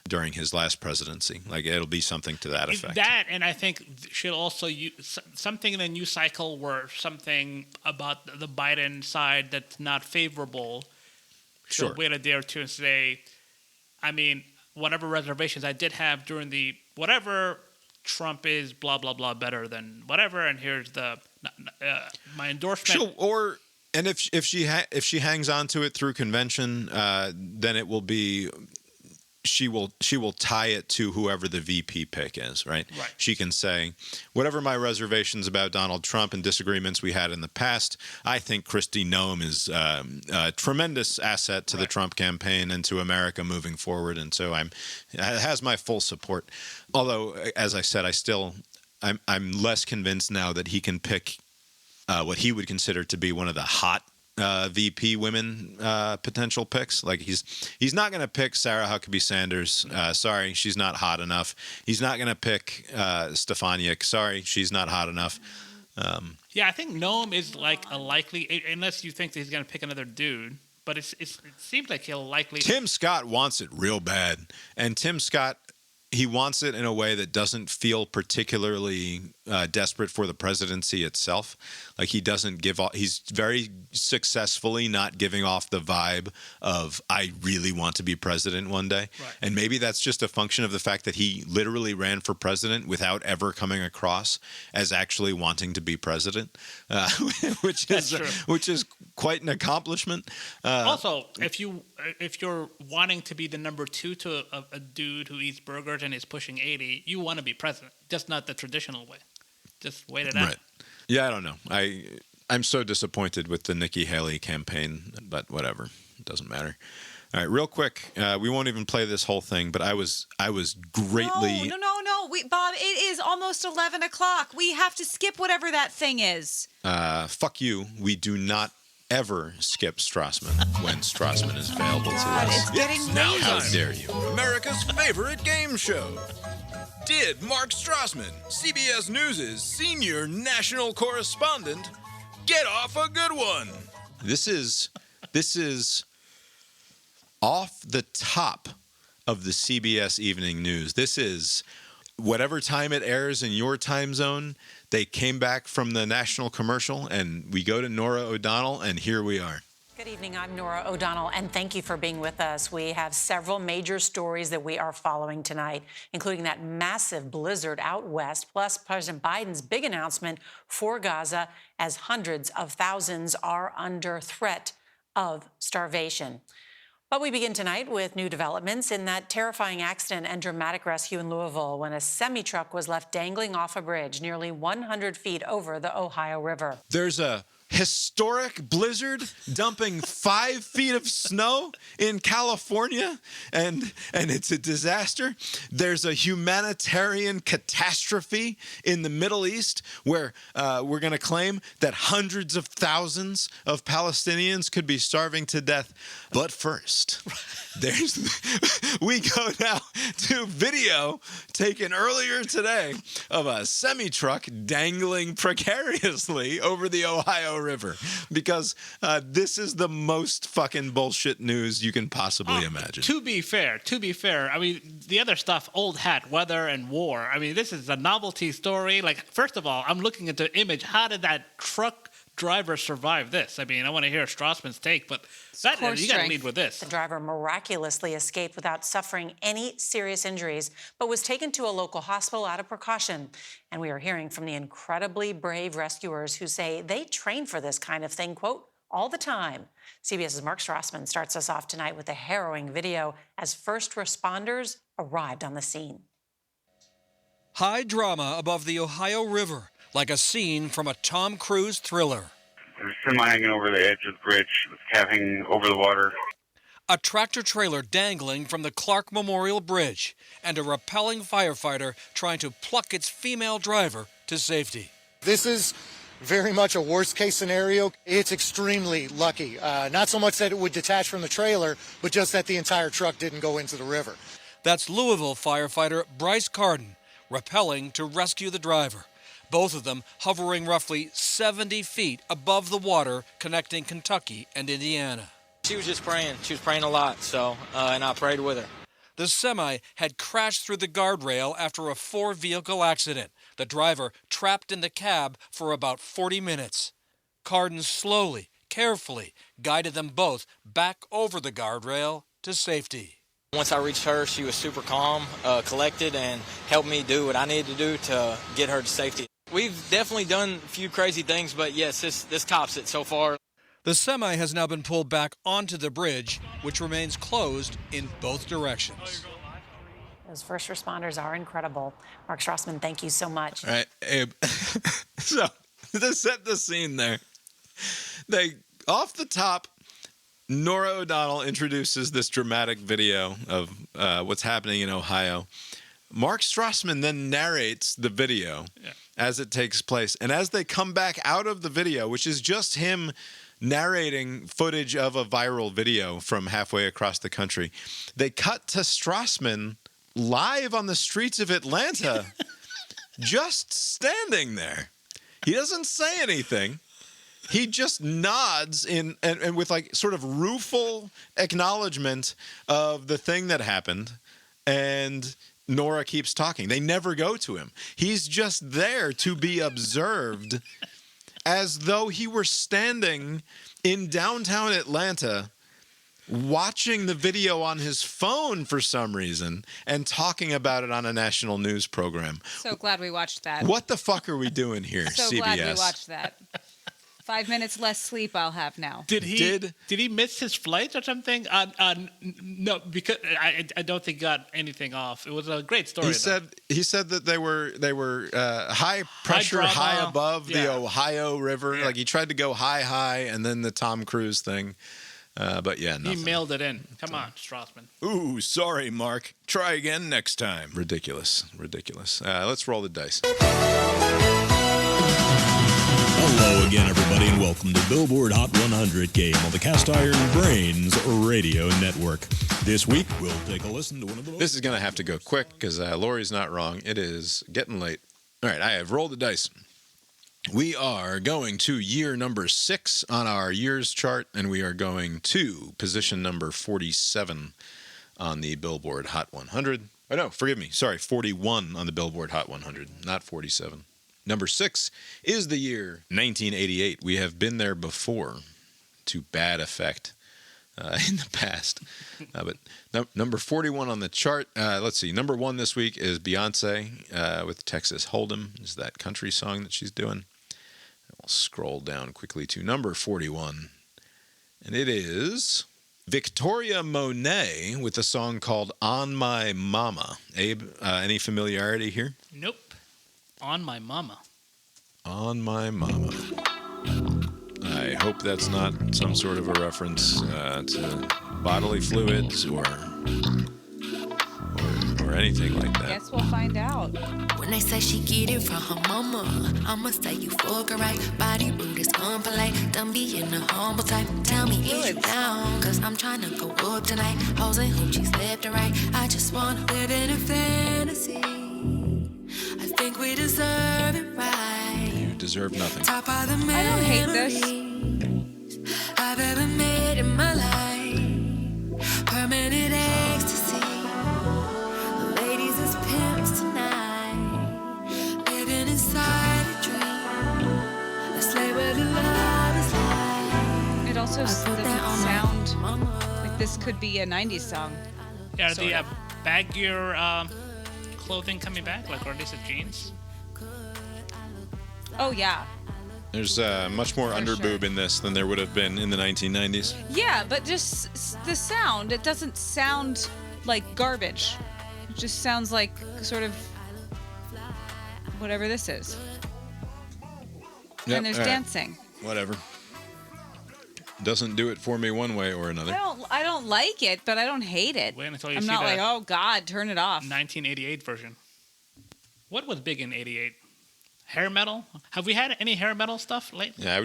during his last presidency. Like, it'll be something to that effect. That, and I think she'll also use something in the news cycle where something about the Biden side that's not favorable. She'll wait a day or two and say, I mean, whatever reservations I did have during the whatever, Trump is blah blah blah better than whatever, and here's the my endorsement. And if she hangs on to it through convention, then it will be. She will tie it to whoever the VP pick is, right? Right. She can say, whatever my reservations about Donald Trump and disagreements we had in the past, I think Kristi Noem is a tremendous asset to the Trump campaign and to America moving forward, and so it has my full support. Although, as I said, I'm less convinced now that he can pick what he would consider to be one of the hot VP women potential picks. Like he's not going to pick Sarah Huckabee Sanders. Sorry, she's not hot enough. He's not going to pick Stefanik. Sorry, she's not hot enough. Yeah, I think Noam is like a likely, unless you think that he's going to pick another dude. But it seems like he'll likely. Tim Scott wants it real bad, and Tim Scott. He wants it in a way that doesn't feel particularly desperate for the presidency itself. Like he doesn't give off. He's very successfully not giving off the vibe of I really want to be president one day. Right. And maybe that's just a function of the fact that he literally ran for president without ever coming across as actually wanting to be president, which is quite an accomplishment. Also, if you're wanting to be the number 2 to a dude who eats burgers and is pushing 80, you want to be president, just not the traditional way. Just wait it out. Right. Yeah, I don't know. I'm so disappointed with the Nikki Haley campaign, but whatever. It doesn't matter. All right, real quick. We won't even play this whole thing, but I was greatly. No. Bob, it is almost 11 o'clock. We have to skip whatever that thing is. Fuck you. We do not ever skip Strassmann when Strassmann is available to us. It's getting late. Now How dare you? America's favorite game show. Did Mark Strassmann, CBS News' senior national correspondent, get off a good one? This is off the top of the CBS Evening News. This is whatever time it airs in your time zone. They came back from the national commercial, and we go to Norah O'Donnell, and here we are. Good evening. I'm Norah O'Donnell, and thank you for being with us. We have several major stories that we are following tonight, including that massive blizzard out west, plus President Biden's big announcement for Gaza as hundreds of thousands are under threat of starvation. But we begin tonight with new developments in that terrifying accident and dramatic rescue in Louisville when a semi-truck was left dangling off a bridge nearly 100 feet over the Ohio River. There's a historic blizzard dumping 5 feet of snow in California, and it's a disaster. There's a humanitarian catastrophe in the Middle East where we're going to claim that hundreds of thousands of Palestinians could be starving to death. But first, we go now to video taken earlier today of a semi-truck dangling precariously over the Ohio River, because this is the most fucking bullshit news you can possibly imagine. To be fair, I mean, the other stuff, old hat, weather, and war. I mean, this is a novelty story. Like, first of all, I'm looking at the image. How did that truck driver survive this? I mean, I want to hear Strassmann's take, but you got to lead with this. The driver miraculously escaped without suffering any serious injuries, but was taken to a local hospital out of precaution. And we are hearing from the incredibly brave rescuers who say they train for this kind of thing, quote, all the time. CBS's Mark Strassmann starts us off tonight with a harrowing video as first responders arrived on the scene. High drama above the Ohio River, like a scene from a Tom Cruise thriller. There was a semi hanging over the edge of the bridge. It was hanging over the water. A tractor-trailer dangling from the Clark Memorial Bridge, and a rappelling firefighter trying to pluck its female driver to safety. This is very much a worst-case scenario. It's extremely lucky. Not so much that it would detach from the trailer, but just that the entire truck didn't go into the river. That's Louisville firefighter Bryce Carden, rappelling to rescue the driver. Both of them hovering roughly 70 feet above the water connecting Kentucky and Indiana. She was just praying. She was praying a lot, and I prayed with her. The semi had crashed through the guardrail after a 4-vehicle accident. The driver trapped in the cab for about 40 minutes. Carden slowly, carefully guided them both back over the guardrail to safety. Once I reached her, she was super calm, collected, and helped me do what I needed to do to get her to safety. We've definitely done a few crazy things, but yes, this tops it so far. The semi has now been pulled back onto the bridge, which remains closed in both directions. Those first responders are incredible. Mark Strassmann, thank you so much. All right, Abe. So, to set the scene there, off the top, Norah O'Donnell introduces this dramatic video of what's happening in Ohio. Mark Strassmann then narrates the video as it takes place. And as they come back out of the video, which is just him narrating footage of a viral video from halfway across the country, they cut to Strassmann live on the streets of Atlanta, just standing there. He doesn't say anything. He just nods and with like sort of rueful acknowledgement of the thing that happened, and Norah keeps talking. They never go to him. He's just there to be observed, as though he were standing in downtown Atlanta watching the video on his phone for some reason and talking about it on a national news program. So glad we watched that. What the fuck are we doing here, so CBS? Glad we watched that. 5 minutes less sleep I'll have now. Did he miss his flight or something? No, because I don't think he got anything off. It was a great story. He said that they were high pressure, high above the Ohio River. Yeah. Like he tried to go high, and then the Tom Cruise thing. But yeah, nothing. He mailed it in. Come on, Strassmann. Ooh, sorry, Mark. Try again next time. Ridiculous. Let's roll the dice. Hello again, everybody, and welcome to Billboard Hot 100 game on the Cast Iron Brains Radio Network. This week, we'll take a listen to one of the... This is going to have to go quick because Lori's not wrong. It is getting late. All right, I have rolled the dice. We are going to year number 6 on our years chart, and we are going to position number 47 on the Billboard Hot 100. Oh, no, forgive me. Sorry, 41 on the Billboard Hot 100, not 47. Number 6 is the year 1988. We have been there before, to bad effect in the past. But number 41 on the chart. Let's see. Number 1 this week is Beyonce with Texas Hold'em. Is that country song that she's doing? We'll scroll down quickly to number 41. And it is Victoria Monet with a song called On My Mama. Abe, any familiarity here? Nope. On My Mama. On My Mama. I hope that's not some sort of a reference to bodily fluids or anything like that. Guess we'll find out. When they say she get it from her mama, I'ma say you fuck her right. Body rude is unpolite. Don't be in a humble type. Tell me is you down, cause I'm trying to go up tonight. Hoes and hoochies left and right. I just wanna live in a fantasy. I think we deserve it right. You deserve nothing. Top of the I don't hate this. I've ever made in my life. Permanent ecstasy. Ladies as pimps tonight. Living inside a dream. Let's play where the love is like. It also doesn't sound like this could be a 90s song. Yeah, are the baggier clothing coming back, like, or at least the jeans? Oh, yeah. There's much more underboob in this than there would have been in the 1990s. Yeah, but just the sound, it doesn't sound like garbage. It just sounds like sort of whatever this is. Yep, And there's all right. dancing. Whatever. Doesn't do it for me one way or another. I don't like it, but I don't hate it. Wait until you I'm see not the like, oh God, turn it off. 1988 version. What was big in 88? Hair metal? Have we had any hair metal stuff lately? Yeah,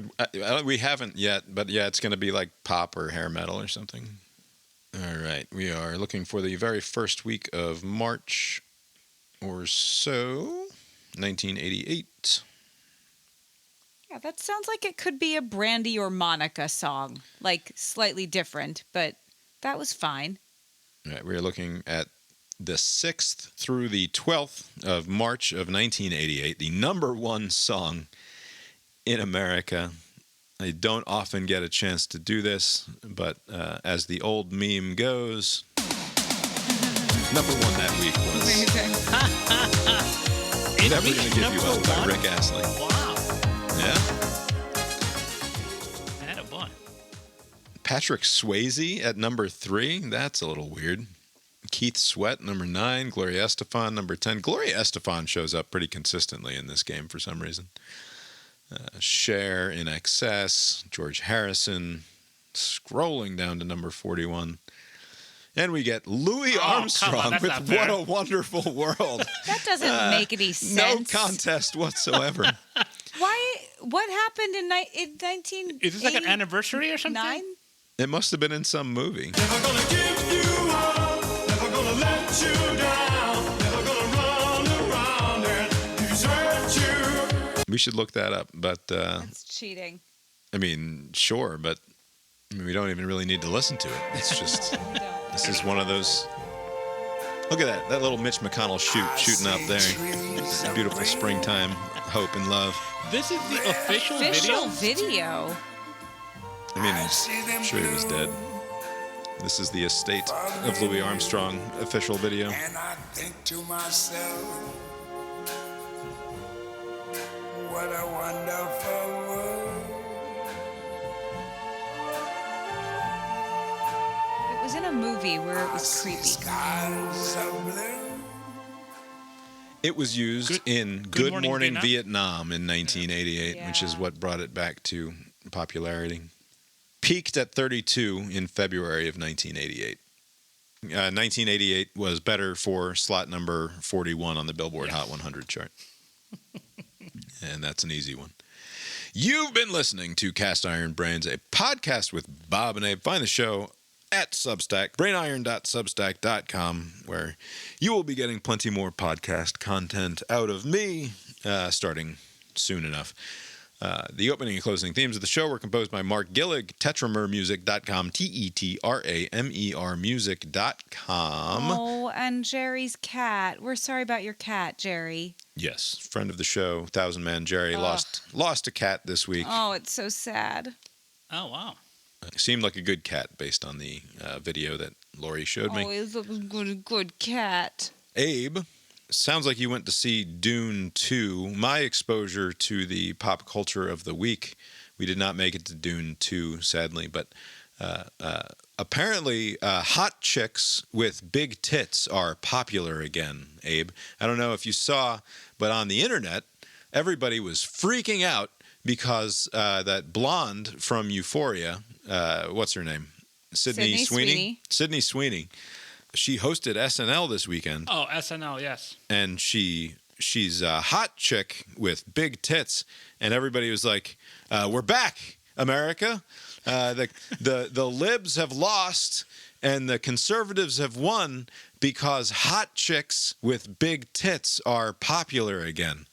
we haven't yet, but yeah, it's going to be like pop or hair metal or something. All right, we are looking for the very first week of March or so, 1988. Yeah, that sounds like it could be a Brandy or Monica song, like slightly different, but that was fine. All right, we're looking at the 6th through the 12th of March of 1988, the number one song in America. I don't often get a chance to do this, but as the old meme goes, number one that week was Never Gonna Give You Up by Rick Astley. Wow. Yeah. Attaboy. Patrick Swayze at number 3. That's a little weird. Keith Sweat, number 9. Gloria Estefan, number 10. Gloria Estefan shows up pretty consistently in this game for some reason. Cher, In Excess. George Harrison, scrolling down to number 41. And we get Louis Armstrong with What a Wonderful World. That doesn't make any sense. No contest whatsoever. Why? What happened in 1980? Is this like an anniversary or something? It must have been in some movie. Never gonna give you up, never gonna let you down, never gonna run around and desert you. We should look that up, but That's cheating. I mean, sure, but I mean, we don't even really need to listen to it. It's just this is one of those. Look at that little Mitch McConnell shooting up there. It's a beautiful springtime hope and love. This is the official video. I mean, I'm sure he was dead. This is the estate of Louis Armstrong official video. And I think to myself, what a wonderful world. It was in a movie where it was creepy. Skies are blue. It was used in Good Morning Vietnam in 1988, which is what brought it back to popularity. Peaked at 32 in February of 1988. 1988 was better for slot number 41 on the Billboard Hot 100 chart. And that's an easy one. You've been listening to Cast Iron Brains, a podcast with Bob and Abe. Find the show at Substack, brainiron.substack.com, where you will be getting plenty more podcast content out of me starting soon enough. The opening and closing themes of the show were composed by Mark Gillig, tetramermusic.com, Tetramer music.com. Oh, and Jerry's cat. We're sorry about your cat, Jerry. Yes, friend of the show, Thousand Man Jerry, lost a cat this week. Oh, it's so sad. Oh, wow. Seemed like a good cat based on the video that Lori showed me. Oh, he's a good cat. Abe, sounds like you went to see Dune 2. My exposure to the pop culture of the week, we did not make it to Dune 2, sadly, but apparently hot chicks with big tits are popular again, Abe. I don't know if you saw, but on the internet, everybody was freaking out because that blonde from Euphoria, what's her name? Sydney Sweeney? Sydney Sweeney. She hosted SNL this weekend. Oh, SNL, yes. And she's a hot chick with big tits, and everybody was like, "We're back, America! The libs have lost, and the conservatives have won because hot chicks with big tits are popular again."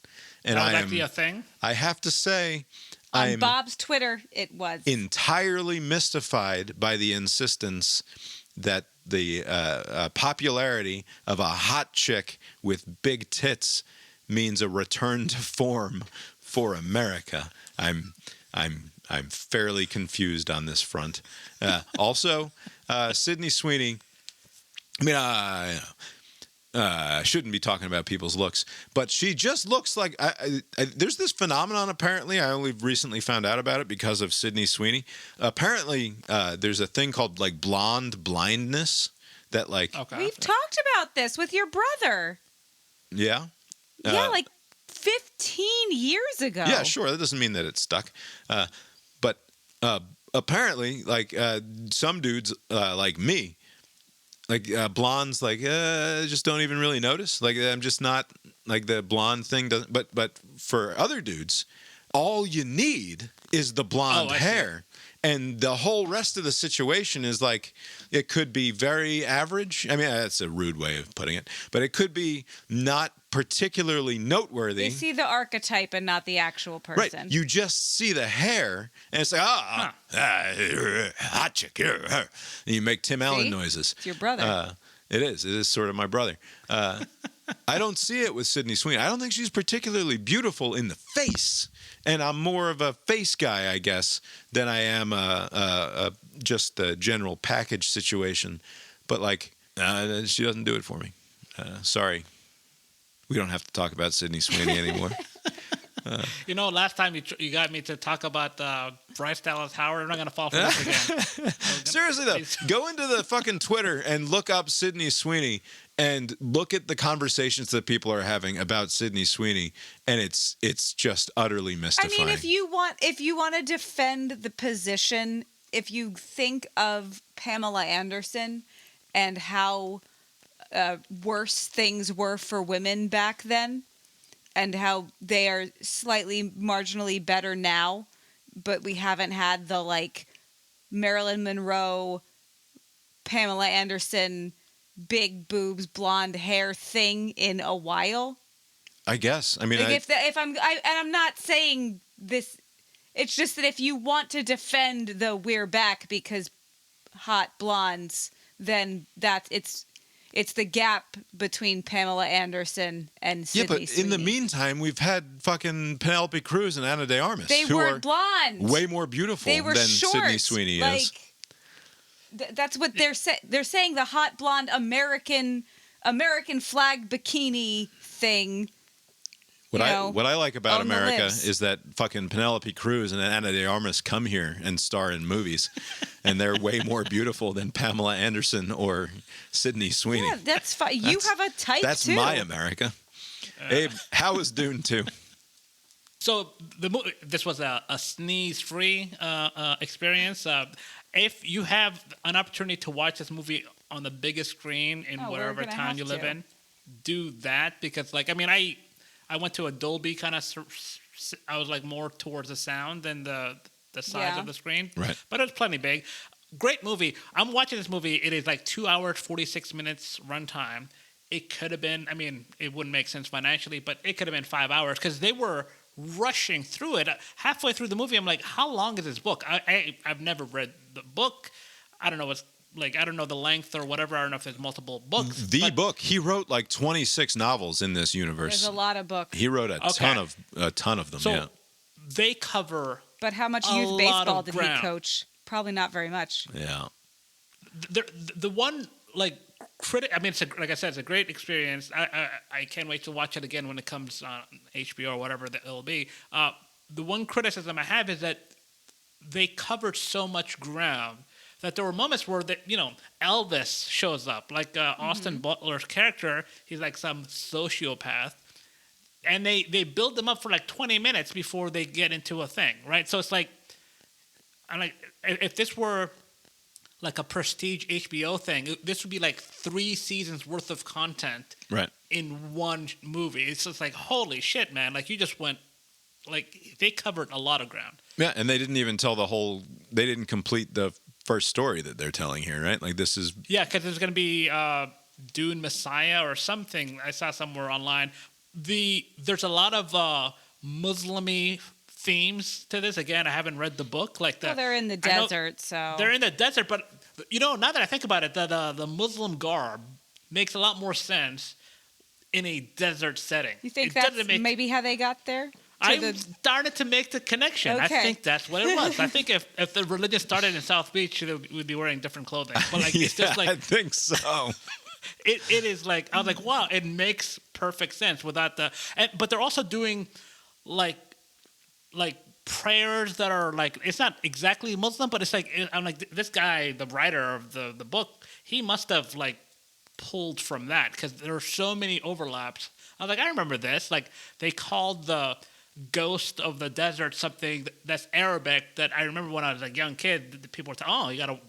And that was actually a thing? I have to say, on Bob's Twitter, it was entirely mystified by the insistence that the popularity of a hot chick with big tits means a return to form for America. I'm fairly confused on this front. Also, Sydney Sweeney. I mean, I shouldn't be talking about people's looks, but she just looks like. There's this phenomenon. Apparently, I only recently found out about it because of Sydney Sweeney. Apparently, there's a thing called like blonde blindness that like. Okay. We've talked about this with your brother. Yeah. Yeah, like 15 years ago. Yeah, sure. That doesn't mean that it's stuck. But apparently, like some dudes like me, like blondes, like just don't even really notice. Like I'm just not like the blonde thing. Doesn't. But for other dudes, all you need is the blonde hair. And the whole rest of the situation is like, it could be very average. I mean, that's a rude way of putting it, but it could be not particularly noteworthy. They see the archetype and not the actual person. Right. You just see the hair, and it's like, hot chick. And you make Tim Allen noises. It's your brother. It is. It is sort of my brother. I don't see it with Sydney Sweeney. I don't think she's particularly beautiful in the face. And I'm more of a face guy, I guess, than I am just the general package situation. But, like, she doesn't do it for me. Sorry. We don't have to talk about Sydney Sweeney anymore. Last time you got me to talk about Bryce Dallas Howard. I'm not going to fall for this again. Seriously, though, go into the fucking Twitter and look up Sydney Sweeney and look at the conversations that people are having about Sydney Sweeney, and it's just utterly mystifying. I mean, if you want to defend the position, if you think of Pamela Anderson and how worse things were for women back then, and how they are slightly marginally better now, but we haven't had the like Marilyn Monroe, Pamela Anderson, big boobs, blonde hair thing in a while. I guess. I mean, like I'm not saying this. It's just that if you want to defend the we're back because hot blondes, then it's the gap between Pamela Anderson and Sydney Sweeney. In the meantime, we've had fucking Penelope Cruz and Ana de Armas. They who were are blonde. Way more beautiful than Sydney Sweeney is. That's what they're saying. They're saying the hot blonde American flag bikini thing. What I like about America is that fucking Penelope Cruz and Ana de Armas come here and star in movies, and they're way more beautiful than Pamela Anderson or Sydney Sweeney. Yeah, that's fine. You have a type too. That's my America. Abe, how was Dune 2? So this was a sneeze-free experience. If you have an opportunity to watch this movie on the biggest screen in whatever town you live in, do that because, like, I mean, I went to a Dolby kind of. I was like more towards the sound than the size of the screen, right? But it's plenty big. Great movie. I'm watching this movie. It is like 2 hours 46 minutes runtime. It could have been. I mean, it wouldn't make sense financially, but it could have been 5 hours because they were rushing through it. Halfway through the movie, I'm like, how long is this book? I've never read the book. I don't know what's. Like, I don't know the length or whatever. I don't know if there's multiple books. The book. He wrote like 26 novels in this universe. There's a lot of books. He wrote a ton of them. So they cover. But how much youth baseball did he coach? Probably not very much. Yeah. The one like critic. I mean, like I said, it's a great experience. I can't wait to watch it again when it comes on HBO or whatever that it'll be. The one criticism I have is that they covered so much ground. That there were moments where Elvis shows up, like Austin Butler's character. He's like some sociopath, and they build them up for like 20 minutes before they get into a thing, right? So it's like, I'm like, if this were like a prestige HBO thing, this would be like 3 seasons worth of content, right, in one movie. It's just like, holy shit, man! Like you just went, like they covered a lot of ground. Yeah, and they didn't even tell the whole. They didn't complete the first story that they're telling here, right? Like this is because there's going to be Dune Messiah or something I saw somewhere online. there's a lot of Muslim-y themes to this. Again, I haven't read the book. They're in the desert, so they're in the desert. But now that I think about it, the Muslim garb makes a lot more sense in a desert setting. You think that's maybe how they got there? I'm starting to make the connection. Okay. I think that's what it was. I think if the religion started in South Beach, we'd be wearing different clothing. But it's just I think so. It is I was like, wow, it makes perfect sense without but they're also doing like prayers that are it's not exactly Muslim, but it's I'm like, this guy, the writer of the book, he must have pulled from that, because there are so many overlaps. I was like, I remember this. They called the ghost of the desert something that's Arabic, that I remember when I was a young kid, the people were saying, oh, you got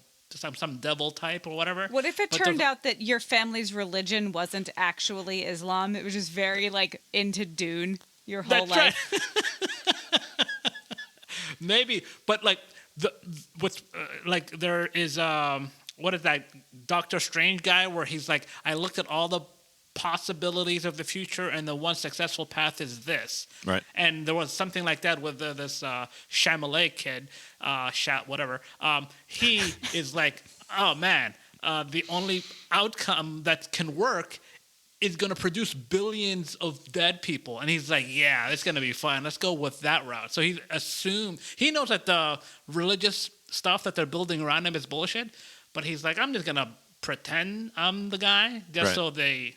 some devil type or whatever. What if it turned out that your family's religion wasn't actually Islam? It was just very into Dune your whole life. Right. Maybe, but there is what is that Doctor Strange guy where he's like, I looked at all the possibilities of the future, and the one successful path is this. Right. And there was something like that with this Chalamet kid, whatever. He is like, oh man, the only outcome that can work is going to produce billions of dead people. And he's like, yeah, it's going to be fine. Let's go with that route. So he knows that the religious stuff that they're building around him is bullshit, but he's like, I'm just going to pretend I'm the guy just so they...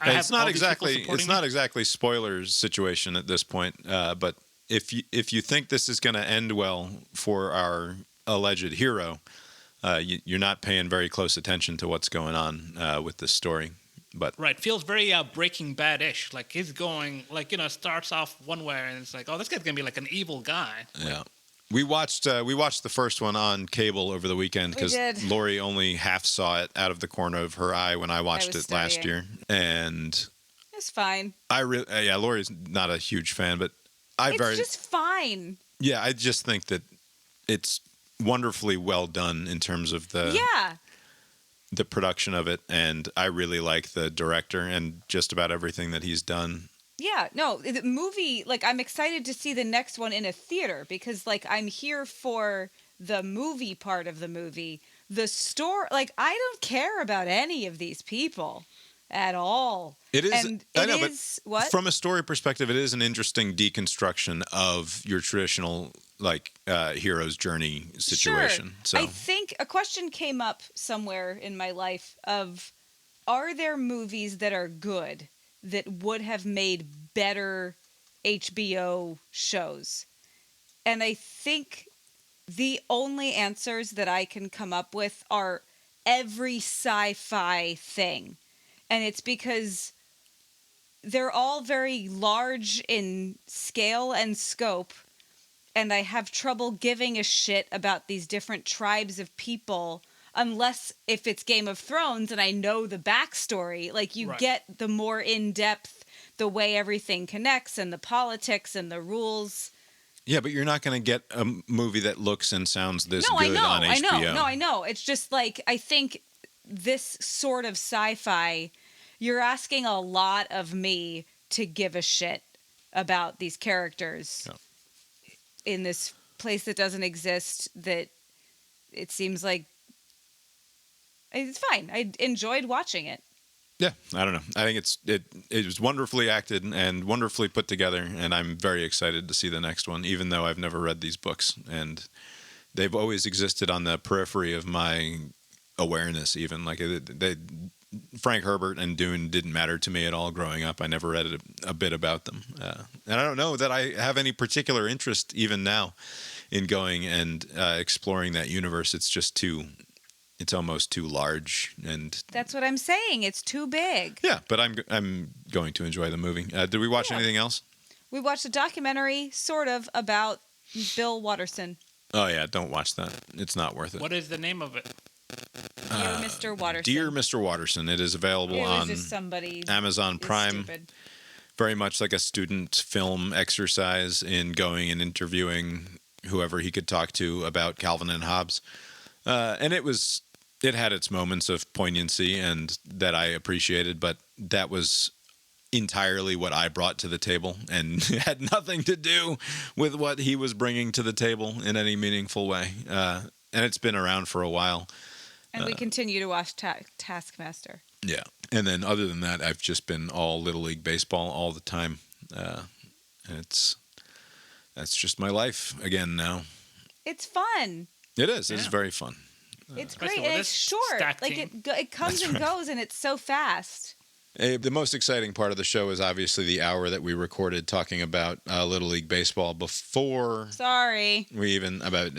It's not exactly spoilers situation at this point, but if you think this is going to end well for our alleged hero, you're not paying very close attention to what's going on with this story. But right, feels very Breaking Bad-ish. He's going starts off one way, and it's like, oh, this guy's gonna be an evil guy. Yeah. We watched the first one on cable over the weekend because Lori only half saw it out of the corner of her eye when I watched it last year, and it's fine. Lori's not a huge fan, but it's just fine. Yeah, I just think that it's wonderfully well done in terms of the production of it, and I really like the director and just about everything that he's done. Yeah, no, the movie, I'm excited to see the next one in a theater because, I'm here for the movie part of the movie. The story, I don't care about any of these people at all. It is, and but from a story perspective, it is an interesting deconstruction of your traditional, hero's journey situation. Sure. So I think a question came up somewhere in my life of, are there movies that are good that would have made better HBO shows? And I think the only answers that I can come up with are every sci-fi thing. And it's because they're all very large in scale and scope, and I have trouble giving a shit about these different tribes of people unless if it's Game of Thrones and I know the backstory. Get the more in-depth, the way everything connects and the politics and the rules. Yeah, but you're not going to get a movie that looks and sounds this good on HBO. I know. It's just I think this sort of sci-fi, you're asking a lot of me to give a shit about these characters in this place that doesn't exist, that it seems like it's fine. I enjoyed watching it. Yeah, I don't know. I think it was wonderfully acted and wonderfully put together, and I'm very excited to see the next one, even though I've never read these books, and they've always existed on the periphery of my awareness. Even Frank Herbert and Dune didn't matter to me at all growing up. I never read a bit about them, and I don't know that I have any particular interest even now in going and exploring that universe. It's just it's almost too large, and that's what I'm saying. It's too big. Yeah, but I'm going to enjoy the movie. Did we watch anything else? We watched a documentary, sort of, about Bill Watterson. Oh yeah, don't watch that. It's not worth it. What is the name of it? Dear Mr. Watterson. Dear Mr. Watterson. It is available on Amazon Prime. Stupid. Very much like a student film exercise in going and interviewing whoever he could talk to about Calvin and Hobbes. And it had its moments of poignancy and that I appreciated, but that was entirely what I brought to the table and had nothing to do with what he was bringing to the table in any meaningful way. And it's been around for a while. And we continue to watch Taskmaster. Yeah. And then other than that, I've just been all Little League Baseball all the time. That's just my life again now. It's fun. It is. It's very fun. It's great. And it's short. Like it comes and goes, and it's so fast. The most exciting part of the show is obviously the hour that we recorded talking about Little League Baseball before. Sorry. We even about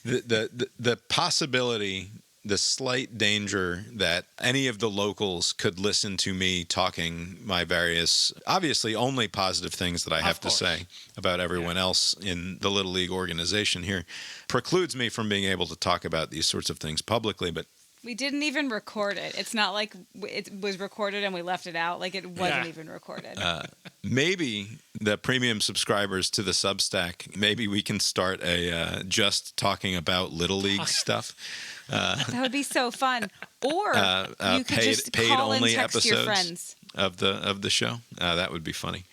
the possibility, the slight danger that any of the locals could listen to me talking my various, obviously only positive things that I have to say about everyone else in the Little League organization here, precludes me from being able to talk about these sorts of things publicly. But we didn't even record it. It's not like it was recorded and we left it out. Like it wasn't even recorded. Maybe the premium subscribers to the Substack, maybe we can start a just talking about Little League stuff. That would be so fun. Or you could just call and text your friends of the show. That would be funny.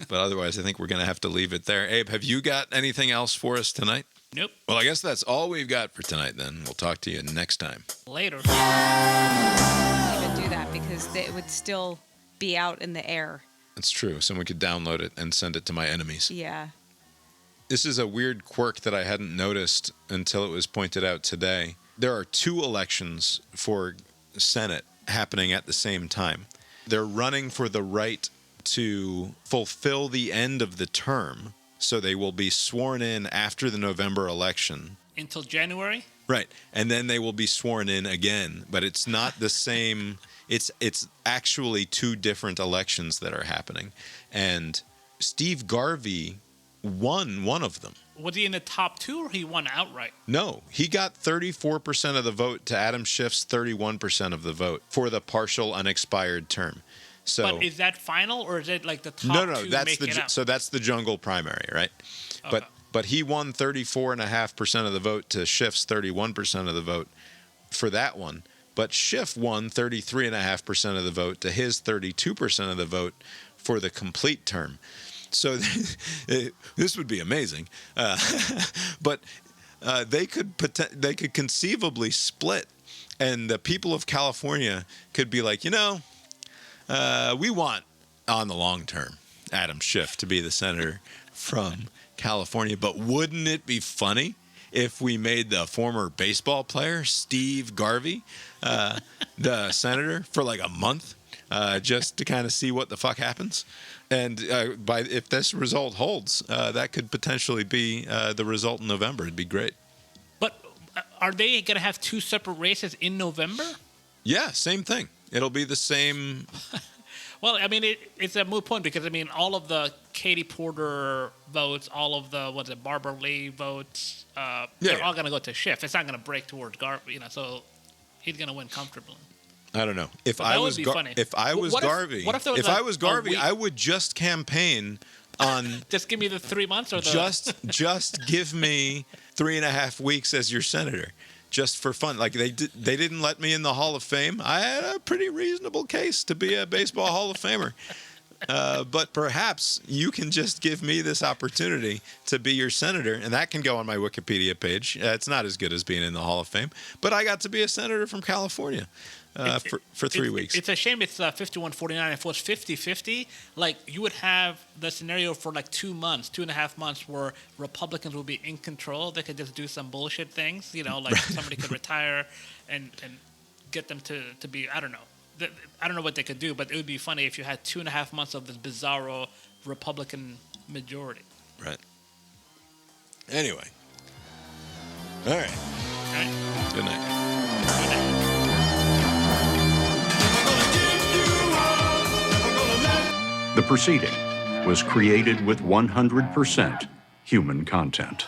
But otherwise, I think we're going to have to leave it there. Abe, have you got anything else for us tonight? Nope. Well, I guess that's all we've got for tonight then. We'll talk to you next time. Later. I couldn't even do that because it would still be out in the air. That's true. Someone could download it and send it to my enemies. Yeah. This is a weird quirk that I hadn't noticed until it was pointed out today. There are 2 elections for Senate happening at the same time. They're running for the right to fulfill the end of the term, so they will be sworn in after the November election. Until January? Right. And then they will be sworn in again, but it's not the same. It's actually 2 different elections that are happening. And Steve Garvey won one of them. Was he in the top 2 or he won outright? No, he got 34% of the vote to Adam Schiff's 31% of the vote for the partial unexpired term. So, but is that final or is it like the top no, 2 that's make it out? So that's the jungle primary, right? Okay. But he won 34.5% of the vote to Schiff's 31% of the vote for that one. But Schiff won 33.5% of the vote to his 32% of the vote for the complete term. So this would be amazing, but they could conceivably split, and the people of California could be like, we want on the long term Adam Schiff to be the senator from California, but wouldn't it be funny if we made the former baseball player Steve Garvey the senator for like a month? Just to kind of see what the fuck happens. And if this result holds, that could potentially be the result in November. It'd be great. But are they going to have 2 separate races in November? Yeah, same thing. It'll be the same. Well, I mean, it's a moot point because, I mean, all of the Katie Porter votes, all of the, Barbara Lee votes, they're all going to go to Schiff. It's not going to break towards Garvey, so he's going to win comfortably. I don't know. If I was Garvey, I would just campaign on. Just give me the 3 months, or just give me 3.5 weeks as your senator, just for fun. Like they didn't let me in the Hall of Fame. I had a pretty reasonable case to be a baseball Hall of Famer. But perhaps you can just give me this opportunity to be your senator, and that can go on my Wikipedia page. It's not as good as being in the Hall of Fame, but I got to be a senator from California for 3 weeks. It's a shame it's 51-49. If it was 50-50, like you would have the scenario for like 2.5 months where Republicans will be in control. They could just do some bullshit things, like somebody could retire and get them to be, I don't know. I don't know what they could do, but it would be funny if you had 2.5 months of this bizarro Republican majority. Right. Anyway. All right. Good night. Good night. The proceeding was created with 100% human content.